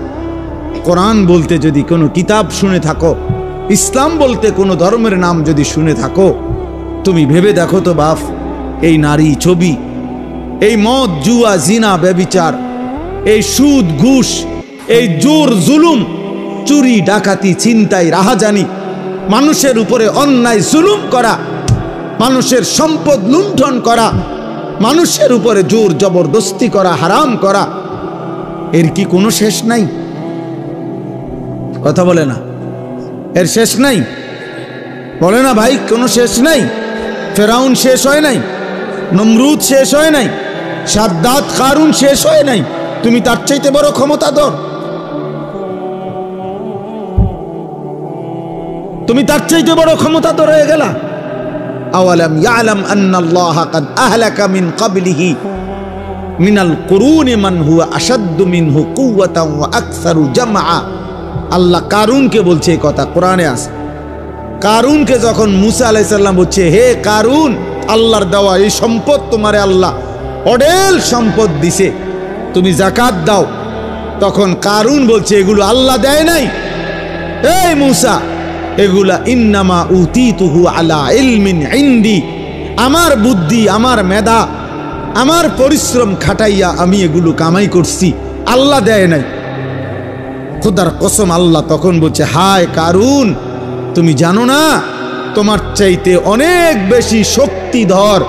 কোরআন বলতে যদি কোনো কিতাব শুনে থাকো, ইসলাম বলতে কোনো ধর্মের নাম যদি শুনে থাকো, তুমি ভেবে দেখো তো বাপ, এই নারী, ছবি, এই মদ, জুয়া, জিনা, ব্যভিচার, এই সুদ, ঘুষ, এই জোর, জুলুম, চুরি, ডাকাতি, ছিনতাই, রাহাজানি, মানুষের উপরে অন্যায় জুলুম করা, মানুষের সম্পদ লুণ্ঠন করা, মানুষের উপরে জোর জবরদস্তি করা, হারাম করা, এর কি কোনো শেষ নাই? কথা বলে না, এর শেষ নাই? বলে না ভাই, কোনো শেষ নাই? ফেরাউন শেষ হয় নাই, নমরুদ শেষ হয় নাই, সাদ্দাত, কারুন শেষ হয় নাই। তুমি তার চাইতে বড় ক্ষমতাধর, তুমি তার চাইতে বড় ক্ষমতাধর হয়ে গেলা। আওয়ালাম ইয়ালাম আন্নাল্লাহা কাদ আহলাকা মিন ক্বাবলিহি মিনাল কুরুনি মান হুয়া আশাদ্দু মিনহু কুওয়াতান ওয়া আকসারু জামআ। আল্লাহ কারুনকে বলছে এই কথা, কোরআনে আছে। কারুনকে যখন মুসা আলাইহিস সালাম বলছে, হে কারুন, আল্লাহর দেওয়া এই সম্পদ তোমারে আল্লাহ অঢেল সম্পদ দিছে, তুমি যাকাত দাও, তখন কারুন বলছে এগুলো আল্লাহ দেয় নাই, এই মুসা, এগুলা ইন্নামা উতিতুহু আলা ইলমিন ইনদি, আমার বুদ্ধি, আমার মেধা, আমার পরিশ্রম খাটাইয়া আমি এগুলো কামাই করছি, আল্লাহ দেয় নাই। খোদার কসম, আল্লাহ তখন বলছে, হায় কারুন, তুমি জানো না তোমার চাইতে অনেক বেশি শক্তিধর,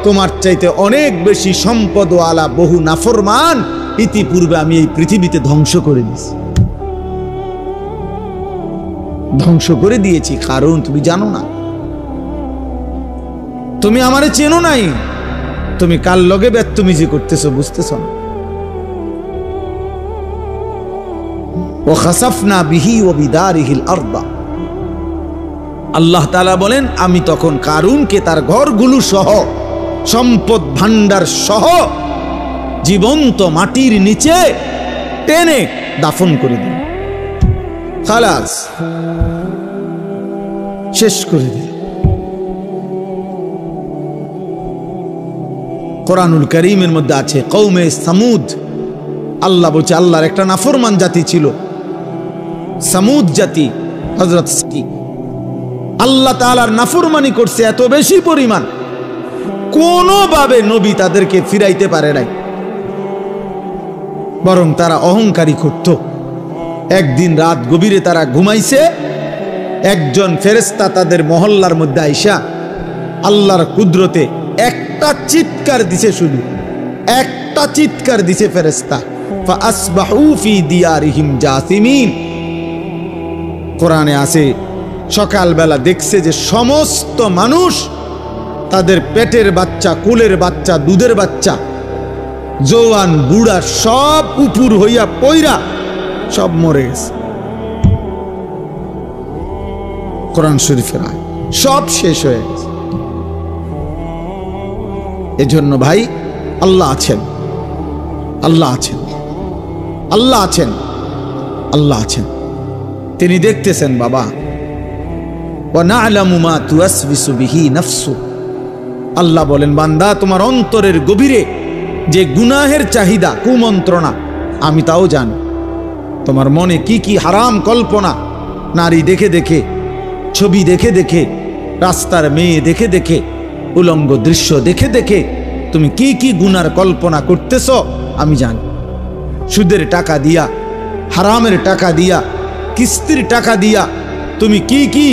তোমার চাইতে অনেক বেশি সম্পদওয়ালা বহু নাফরমান ইতিপূর্বে আমি এই পৃথিবীতে ধ্বংস করে দিয়েছি, ধ্বংস করে দিয়েছি। কারণ তুমি জানো না, তুমি আমারে চেনো নাই, তুমি কার লগে বেত্তমিজি করতেছো বুঝতেছ না। ও খাসাফনা বিহি ওয়া বিদারিহিল আরদা, আল্লাহ তাআলা বলেন, আমি তখন কারুনকে তার ঘরগুলো সহ, সম্পদ ভান্ডার সহ জীবন্ত মাটির নিচে টেনে দাফন করে দিল, খালাস, শেষ করে দিল। কোরআনুল কারীমের মধ্যে আছে কওমে সামুদ, আল্লাহ বলছে আল্লাহর একটা নাফরমান জাতি ছিল সামুদ জাতি, হযরত সাকি, আল্লাহ তাআলার নাফরমানি করছে এত বেশি পরিমাণ, কোনোভাবে নবী তাদেরকে ফিরাইতে পারে নাই, বরং তারা অহংকারী করত। একদিন রাত গভীরে তারা ঘুমাইছে, একজন ফেরেশতা তাদের মহল্লার মধ্যে আইসা আল্লাহর কুদরতে একটা চিৎকার দিছে, শুধু একটা চিৎকার দিছে ফেরেশতা, ফাআসবাহু ফি দিয়ারিহিম জাসিমিন। কোরআনে আছে সকালবেলা দেখছে যে সমস্ত মানুষ তাদের পেটের বাচ্চা, কুলের বাচ্চা, দুধের বাচ্চা জওয়ান বুড়া সব উপুর হইয়া পইরা সব মরে গেছে। কোরআন শরীফের আয়াত সব শেষ হয়ে গেছে। এজন্য ভাই আল্লাহ আছেন, আল্লাহ আছেন, আল্লাহ আছেন, আল্লাহ আছেন। তিনি দেখতেছেন বাবা। ওয়া না'লামু মা তুওয়াসবিসু বিহি নাফসু। আল্লাহ বলেন বান্দা তোমার অন্তরের গভীরে যে গুনাহের চাহিদা কুমন্ত্রণা আমি তাও জানি। তোমার মনে কি কি হারাম কল্পনা, নারী দেখে দেখে, ছবি দেখে দেখে, রাস্তার মেয়ে দেখে দেখে, উলঙ্গ দৃশ্য দেখে দেখে তুমি কি কি গুনার কল্পনা করতেছ আমি জানি। সুদের টাকা দিয়া, হারামের টাকা দিয়া, কিস্তির টাকা দিয়া তুমি কি কি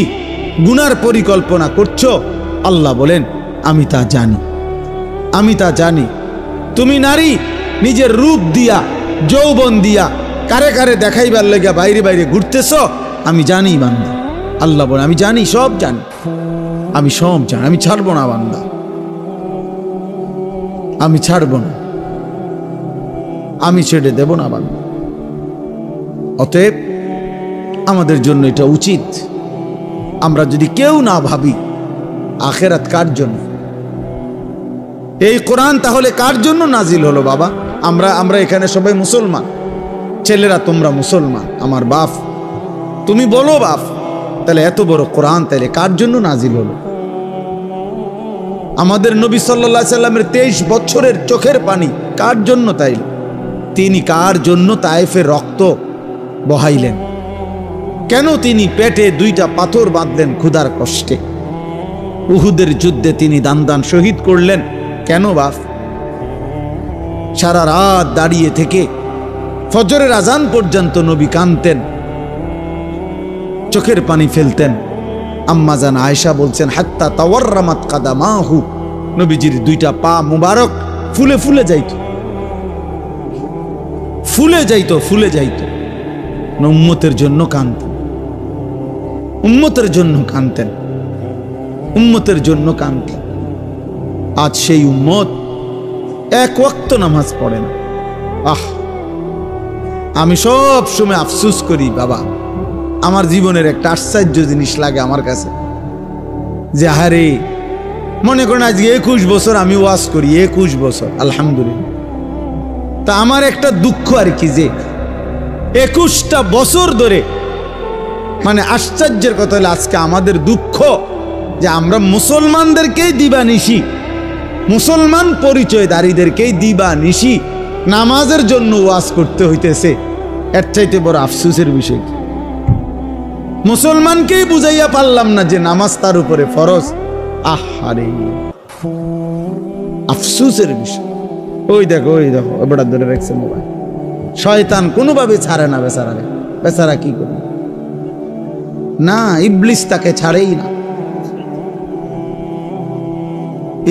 গুনার পরিকল্পনা করছো আল্লাহ বলেন আমি তা জানি, আমি তা জানি। তুমি নারী নিজের রূপ দিয়া, যৌবন দিয়া কারে কারে দেখাইবার লেগে বাইরে বাইরে ঘুরতেছ আমি জানি বান্দা। আল্লাহ বলে আমি জানি, সব জানি, আমি সব জানি। আমি ছাড়বো না বান্দা, আমি ছাড়বো না, আমি ছেড়ে দেব না বান্দা। অতএব আমাদের জন্য এটা উচিত, আমরা যদি কেউ না ভাবি আখেরাত কার জন্য, এই কোরআন তাহলে কার জন্য নাজিল হলো বাবা? আমরা এখানে সবাই মুসলমান, ছেলেরা তোমরা মুসলমান, আমার বাপ, তুমি বলো বাপ, তাহলে এত বড় কোরআন তাহলে কার জন্য নাজিল হলো? আমাদের নবী সাল্লাল্লাহু আলাইহি সাল্লামের 23 বছরের চোখের পানি কার জন্য? তাই তিনি কার জন্য তায়েফের রক্ত বহাইলেন? কেন তিনি পেটে 2টা পাথর বাঁধলেন ক্ষুধার কষ্টে? উহুদের যুদ্ধে তিনি দান শহীদ করলেন কেন বাপ? সারা রাত দাঁড়িয়ে থেকে ফজরের আজান পর্যন্ত নবী কাঁদতেন, চোখের পানি ফেলতেন। আম্মা জান আয়েশা বলছেন হাত্তা তাওয়াররামাত কাদামাহু, নবীজির 2টা পা মুবারক ফুলে ফুলে যাইত, ফুলে যাইত, ফুলে যাইত। উম্মতের জন্য কাঁদতেন, উম্মতের জন্য কাঁদতেন, উম্মতের জন্য কাঁদতেন। আজ সেই উম্মত এক ওয়াক্ত নামাজ পড়ে না। আহ, আমি সব সময় আফসোস করি বাবা, আমার জীবনের একটা আশ্চর্য জিনিস লাগে আমার কাছে যে আরে মনে করেন আজকে 21 বছর আমি ওয়াজ করি, 21 বছর আলহামদুলিল্লাহ। তা আমার একটা দুঃখ আর কি যে 21টা বছর ধরে, মানে আশ্চর্যের কথা হলো আজকে আমাদের দুঃখ যে আমরা মুসলমানদেরকেই দিবানিশি, মুসলমান পরিচয়দারীদেরকেই দিবানিশি নামাজের জন্য ওয়াজ করতে হইতেছে। এর চাইতে বড় আফসোসের বিষয়, মুসলমানকেই বুঝাইয়া পারলাম না যে নামাজ তার উপরে ফরজ। আহারে আফসোসের বিষয়। ওই দেখো এবার ধরে রাখছে মোবাইল, শয়তান কোনোভাবে ছাড়ে না বেচারাকে। বেচারা কি করবে? না, ইবলিস তাকে ছাড়েই না,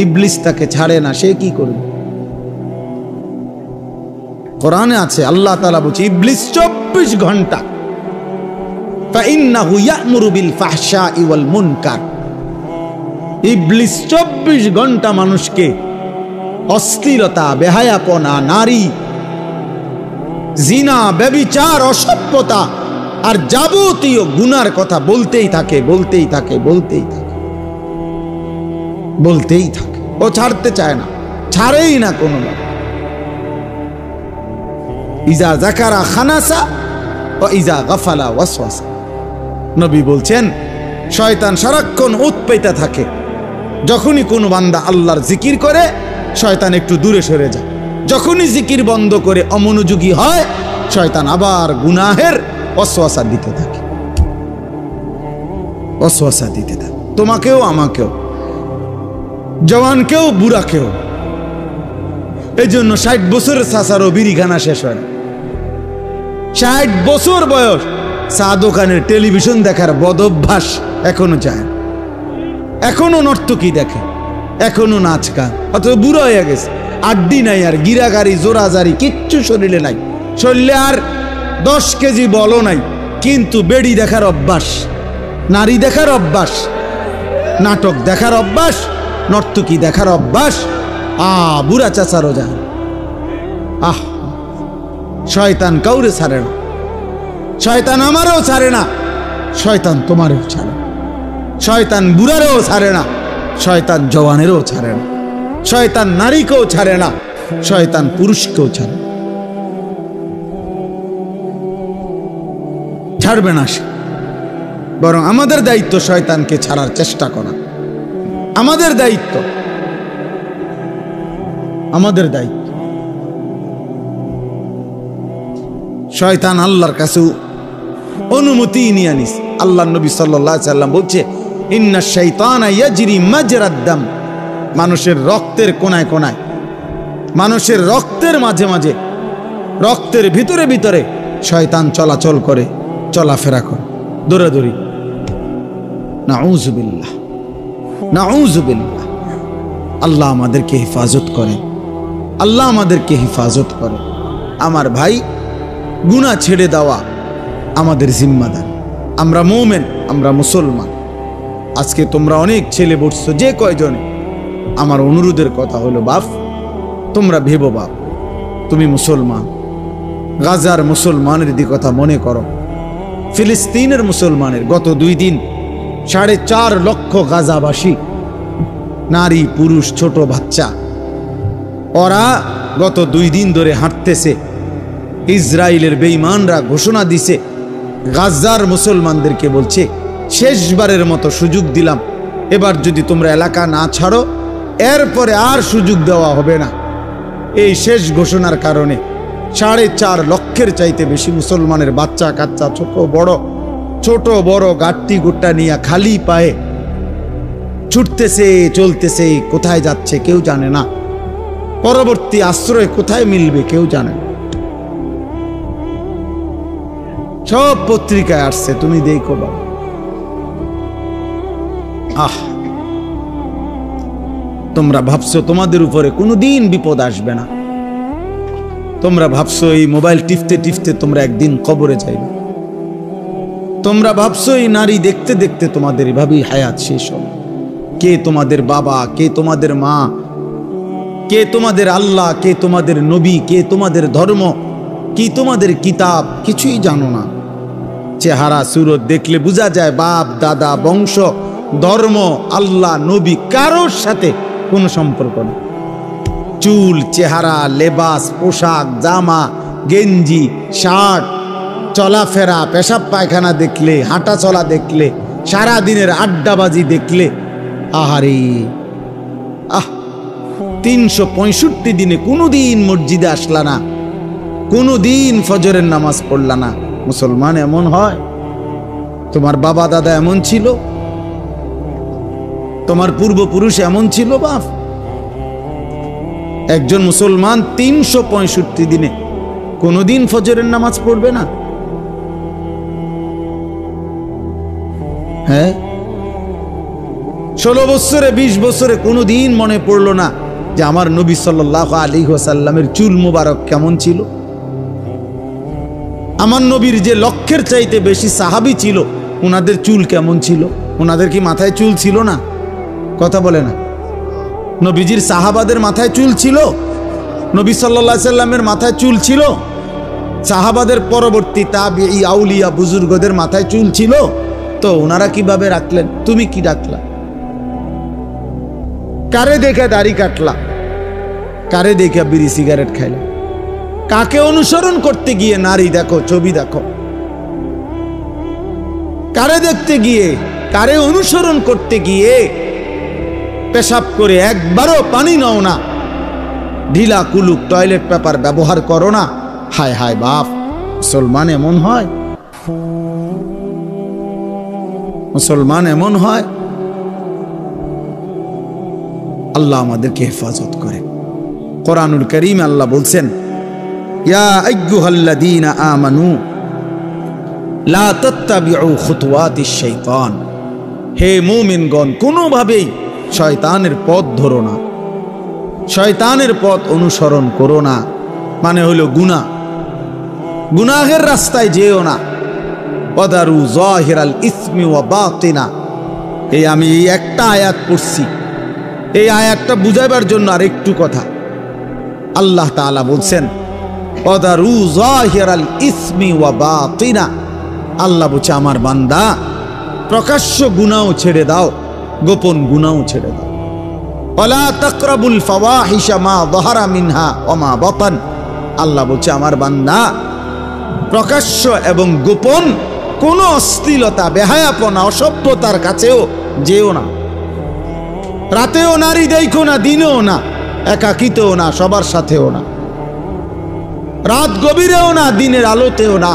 ইবলিস তাকে ছাড়ে না। সে কি করবে? কোরআনে আছে আল্লাহ তাআলা বলছে ইবলিস 24 ঘন্টা ফাইন্নাহু ইয়া'মুরু বিল ফাহশাই ওয়াল মুনকার। ইবলিস 24 ঘন্টা মানুষকে অশ্লীলতা, বেহায়াপনা, নারী, জিনা, ব্যভিচার, অসভ্যতা আর যাবতীয় গুনার কথা বলতেই থাকে, বলতেই থাকে, বলতেই থাকে, বলতেই থাকে। ও ছাড়তে চায় না, ছাড়েই না কোনোভাবে। ইজা যাকারা খানাসা ওয়া ইজা গাফালা ওয়াসওয়াসা। নবী বলছেন শয়তান সারাক্ষণ উৎপেতে থাকে। যখনই কোনো বান্দা আল্লাহর জিকির করে শয়তান একটু দূরে সরে যায়, যখনই জিকির বন্ধ করে অমনোযোগী হয় শয়তান আবার গুনাহের ওয়াসওয়াসা দিতে থাকে, ওয়াসওয়াসা দিতে থাকে। তোমাকেও, আমাকেও, জওয়ানকেও, বুড়াকেও। এই জন্য 60 বছরের চাচারও বিড়িখানা শেষ হয় না। 60 বছর বয়স, চা দোকানের টেলিভিশন দেখার বদভ্যাস এখনো যায়, এখনো নর্তকী দেখে, এখনো নাচ গান, অথচ বুড়ো হয়ে গেছে। আড্ডি নাই আর, গিরাগাড়ি, জোরাজারি কিচ্ছু শরীরে নাই, শরীরে আর 10 কেজি বলও নাই, কিন্তু বেড়ি দেখার অভ্যাস, নারী দেখার অভ্যাস, নাটক দেখার অভ্যাস, নর্তকী দেখার অভ্যাস। বুড়া চাচারও যায়। আহ, শয়তান কাউরে ছাড়ে না, শয়তান আমারও ছাড়ে না, শয়তান তোমারও ছাড়ে না, শয়তান বুড়ারও ছাড়ে না, শয়তান জওয়ানেরও ছাড়ে না, শয়তান নারীকেও ছাড়ে না, শয়তান পুরুষকেও ছাড়ে, ছাড়বে না সে। বরং আমাদের দায়িত্ব শয়তানকে ছাড়ার চেষ্টা করা, আমাদের দায়িত্ব, আমাদের দায়িত্ব। শয়তান আল্লাহর কাছে অনুমতি নিয়ে আনিস। আল্লাহ নবী সাল্লাল্লাহু আলাইহি সাল্লাম বলছে, ইন্না শাইতানা ইয়াজরি মাজরাদ দাম, মানুষের রক্তের কোনায় কোনায়, মানুষের রক্তের মাঝে মাঝে, রক্তের ভিতরে ভিতরে শয়তান চলাচল করে, চলাফেরা করে, দৌড়াদৌড়ি। নাউযুবিল্লাহ, নাউযুবিল্লাহ। আল্লাহ আমাদেরকে হেফাজত করে, আল্লাহ আমাদেরকে হেফাজত করে। আমার ভাই, গুনাহ ছেড়ে দেওয়া আমাদের জিম্মাদার। আমরা মুমিন, আমরা মুসলমান। আজকে তোমরা অনেক ছেলে বসছো, যে কয়জনে, আমার অনুরোধের কথা হলো, বাপ তোমরা ভেবো, বাপ তুমি মুসলমান, গাজার মুসলমানের দিকে কথা মনে করো, ফিলিস্তিনের মুসলমানের। গত 2 দিন 4.5 লক্ষ গাজাবাসী, নারী পুরুষ ছোট বাচ্চা, ওরা গত 2 দিন ধরে হাঁটতেছে। ইসরায়েলের বেঈমানরা ঘোষণা দিছে, গাজার মুসলমানদেরকে বলছে, শেষবারের মতো সুযোগ দিলাম, এবার যদি তোমরা এলাকা না ছাড়ো, এরপরে আর সুযোগ দেওয়া হবে না। এই শেষ ঘোষণার কারণে 4.5 লক্ষের চাইতে বেশি মুসলমানের বাচ্চা কাচ্চা, ছোট বড় গাট্টি গুট্টা নিয়ে খালি পায়ে ছুটতেছে, চলতেছে। কোথায় যাচ্ছে কেউ জানে না, পরবর্তী আশ্রয় কোথায় মিলবে কেউ জানে না। সব পত্রিকায় আসছে, তুমি দেখো বাবা। তোমরা ভাবছো তোমাদের উপরে কোনোদিন বিপদ আসবে না, তোমরা ভাবছো এই মোবাইল টিপতে টিপতে তোমরা একদিন কবরে যাইবে, তোমরা ভাবছো এই নারী দেখতে দেখতে তোমাদের এভাবেই হায়াত শেষ হবে। কে তোমাদের বাবা, কে তোমাদের মা, কে তোমাদের আল্লাহ, কে তোমাদের নবী, কে তোমাদের ধর্ম, কি তোমাদের কিতাব, কিছুই জানো না। চেহারা সুরত দেখলে বোঝা যায় বাপ দাদা বংশ ধর্ম আল্লাহ নবী কারোর সাথে কোনো সম্পর্ক নেই। চুল চেহারা লেবাস পোশাক জামা গেঞ্জি শার্ট চলাফেরা পেশাব পায়খানা দেখলে হাঁটা চলা দেখলে সারা দিনের আড্ডাবাজি দেখলে আহারে 365 দিনে কোনোদিন মসজিদে আসলা না, কোনোদিন ফজরের নামাজ পড়লা না। মুসলমান এমন হয়? তোমার বাবা দাদা এমন ছিল? তোমার পূর্বপুরুষ এমন ছিল? বাপ, একজন মুসলমান 365 দিনে কোনোদিন ফজরের নামাজ পড়বে না? হ্যাঁ, 16 বছরে 20 বছরে কোনোদিন মনে পড়লো না যে আমার নবী সাল্লাল্লাহু আলাইহি ওয়াসাল্লামের চুল মুবারক কেমন ছিল? আমার নবীর যে লক্ষের চাইতে বেশি সাহাবী ছিল, ওনাদের চুল কেমন ছিল? ওনাদের কি মাথায় চুল ছিল না? কথা বলে না। নবীজির সাহাবাদের মাথায় চুল ছিল? নবী সাল্লাল্লাহু আলাইহি সাল্লামের মাথায় চুল ছিল? সাহাবাদের পরবর্তী তাবিঈ আউলিয়া বুজুর্গদের মাথায় চুল ছিল? তো ওনারা কিভাবে রাখলেন? তুমি কি রাখলা? কারে দেখে দাড়ি কাটলা? কারে দেখে বিড়ি সিগারেট খাইলা? কাকে অনুসরণ করতে গিয়ে নারী দেখো, ছবি দেখো? কারে দেখতে গিয়ে, কারে অনুসরণ করতে গিয়ে পেশাব করে একবারও পানি নাও না, ঢিলা কুলুক টয়লেট পেপার ব্যবহার করো না? হায় হায় বাপ, মুসলমান এমন হয়? মুসলমান এমন হয়? আল্লাহ আমাদেরকে হেফাজত করে। কোরআনুল কারীম আল্লাহ বলছেন, ইয়া আইয়ুহাল্লাযীনা আমানু লা তাত্তাবিউ খুতুওয়াতিশ শাইতান, হে মুমিনগণ কোনোভাবেই শয়তানের পথ ধরো না, শয়তানের পথ অনুসরণ করো না। মানে হলো গুনাহ, গুনাহের রাস্তায় যেও না। ওয়াদারু যাহিরাল ইসমি ওয়া বাতিনা। এই আমি এই একটা আয়াত পড়ছি, এই আয়াতটা বুঝাইবার জন্য আর একটু কথা। আল্লাহ তাআলা বলছেন, ওয়াদারু যাহিরাল ইসমি ওয়া বাতিনা। আল্লাহ বলছে আমার বান্দা প্রকাশ্য গুনাহ ছেড়ে দাও, গোপন গুনাহ ছেড়ে দাও। ওয়ালা তাকরাবুল ফাওয়াহিশা মা যাহারা মিনহা ওয়া মা বাতান। আল্লাহ বলছে আমার বান্দা প্রকাশ্য এবং গোপন কোন অশ্লীলতা, বেহায়াপনা, অসভ্যতার কাছেও যেও না। রাতেও নারী দেখো না, দিনেও না, একাকিতেও না, সবার সাথেও না, রাত গভীরেও না, দিনের আলোতেও না,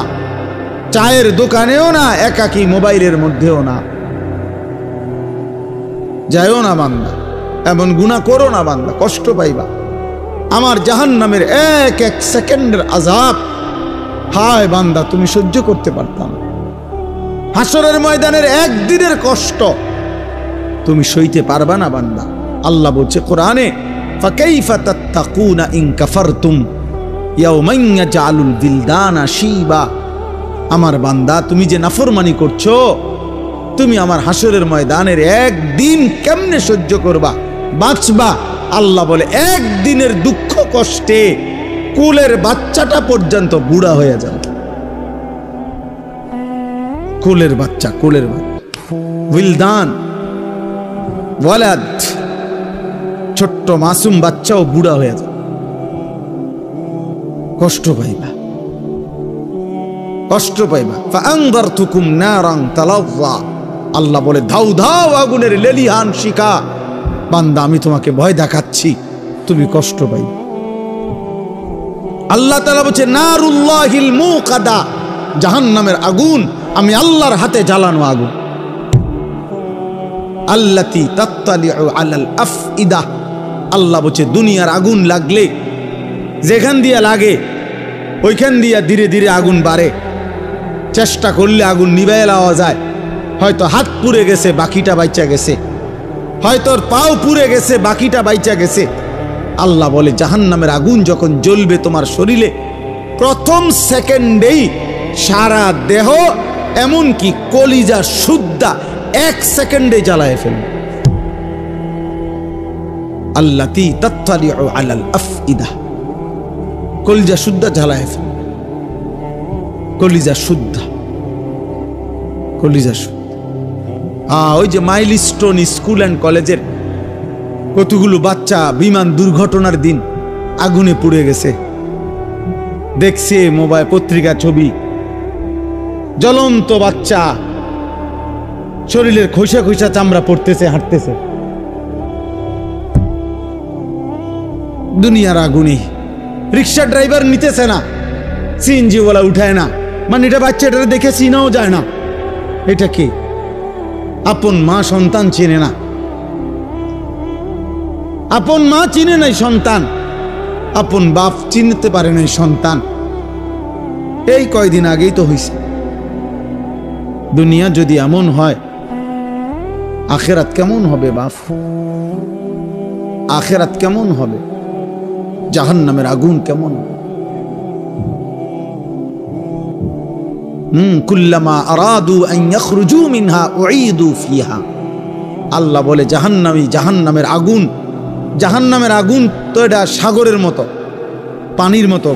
চায়ের দোকানেও না, একাকি মোবাইলের মধ্যেও না। যাইও না বান্দা, এমন গুনাহ করো না বান্দা, কষ্ট পাইবা। আমার জাহান্নামের এক এক সেকেন্ডের আযাব, হায় বান্দা তুমি সহ্য করতে পারতাম। হাসরের ময়দানের একদিনের কষ্ট তুমি সইতে পারবা না বান্দা। আল্লাহ বলছে কোরআনে, ফাকাইফা তাত্তাকুনা ইন কাফারতুম ইয়াওমান ইয়াজআলুল বিলদানা শিবা। আমার বান্দা তুমি যে নাফরমানি করছো, তুমি আমার হাসরের ময়দানের একদিন কেমনে সহ্য করবা, বাঁচবা? আল্লাহ বলে একদিনের দুঃখ কষ্টে কুলের বাচ্চাটা পর্যন্ত বুড়া হয়ে যাবে। কুলের বাচ্চা, কুলের বাচ্চা, উইলদান, ওয়ালাদ, ছোট্ট মাসুম বাচ্চাও বুড়া হয়ে যাবে। কষ্ট পাইবা, কষ্ট পাইবা। ফাআনযারতুকুম নারান তালাযযা। আল্লাহ বলে ধাউ ধাউ আগুনের লেলিহান শিখা, বান্দা আমি তোমাকে ভয় দেখাচ্ছি, তুমি কষ্ট পাইবা। আল্লাহ তাআলা বলছে নারুল্লাহিল মুকাদা, জাহান্নামের আগুন আমি আল্লাহর হাতে জ্বালানো আগুন। আল্লাতী তাত্তালিউ আলাল আফইদা। আল্লাহ বলছে দুনিয়ার আগুন লাগলে যেখান দিয়ে লাগে ওইখান দিয়ে ধীরে ধীরে আগুন বাড়ে। চেষ্টা করলে আগুন নিভাইয়া দেওয়া যায়। হয়তো হাত পুড়ে গেছে, বাকিটা বাইচা গেছে, হয়তো পাও পুড়ে গেছে, বাকিটা বাইচা গেছে। আল্লাহ বলে জাহান্নামের আগুন যখন জ্বলবে তোমার শরীরে, প্রথম সেকেন্ডেই সারা দেহ এমনকি কলিজা সুদ্ধা এক সেকেন্ডে জ্বালায় ফেলবে। আল্লাতী তাত্তালিউ আলাল আফইদা, কলিজা সুদ্ধা জ্বালায় ফেলবে। কলিজা সুদ্ধা, কলিজা সুদ্ধা। ওই যে মাইলস্টোন স্কুল অ্যান্ড কলেজের কতগুলো বাচ্চা বিমান দুর্ঘটনার দিন আগুনে পুড়ে গেছে, দেখছে মোবাইল পত্রিকা ছবি, জ্বলন্ত বাচ্চা, শরীরের খোসা খোসা চামড়া পড়তেছে, হাঁটতেছে। দুনিয়ার আগুনে রিক্সা ড্রাইভার নিতেছে না, সিএনজি ওয়ালা উঠায় না, মানে এটা বাচ্চাটা দেখে চিনাও যায় না এটা কি। আপন মা সন্তান চেনে না, আপন মা চিনে নাই সন্তান, আপন বাপ চিনতে পারে নাই সন্তান। এই কয়দিন আগেই তো হইছে। দুনিয়া যদি এমন হয়, আখেরাত কেমন হবে বাপ? আখেরাত কেমন হবে? জাহান্নামের আগুন কেমন হবে? কুল্লামা আরাদু আন ইয়াখরুজু মিনহা উঈদু ফিহা। আল্লাহ বলে জাহান্নামী, জাহান্নামের আগুন, জাহান্নামের আগুন তো এটা সাগরের মতো, পানির মতো,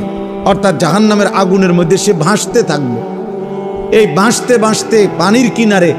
অর্থাৎ জাহান্নামের আগুনের মধ্যে সে ভাসতে থাকবে। এই ভাসতে ভাসতে পানির কিনারে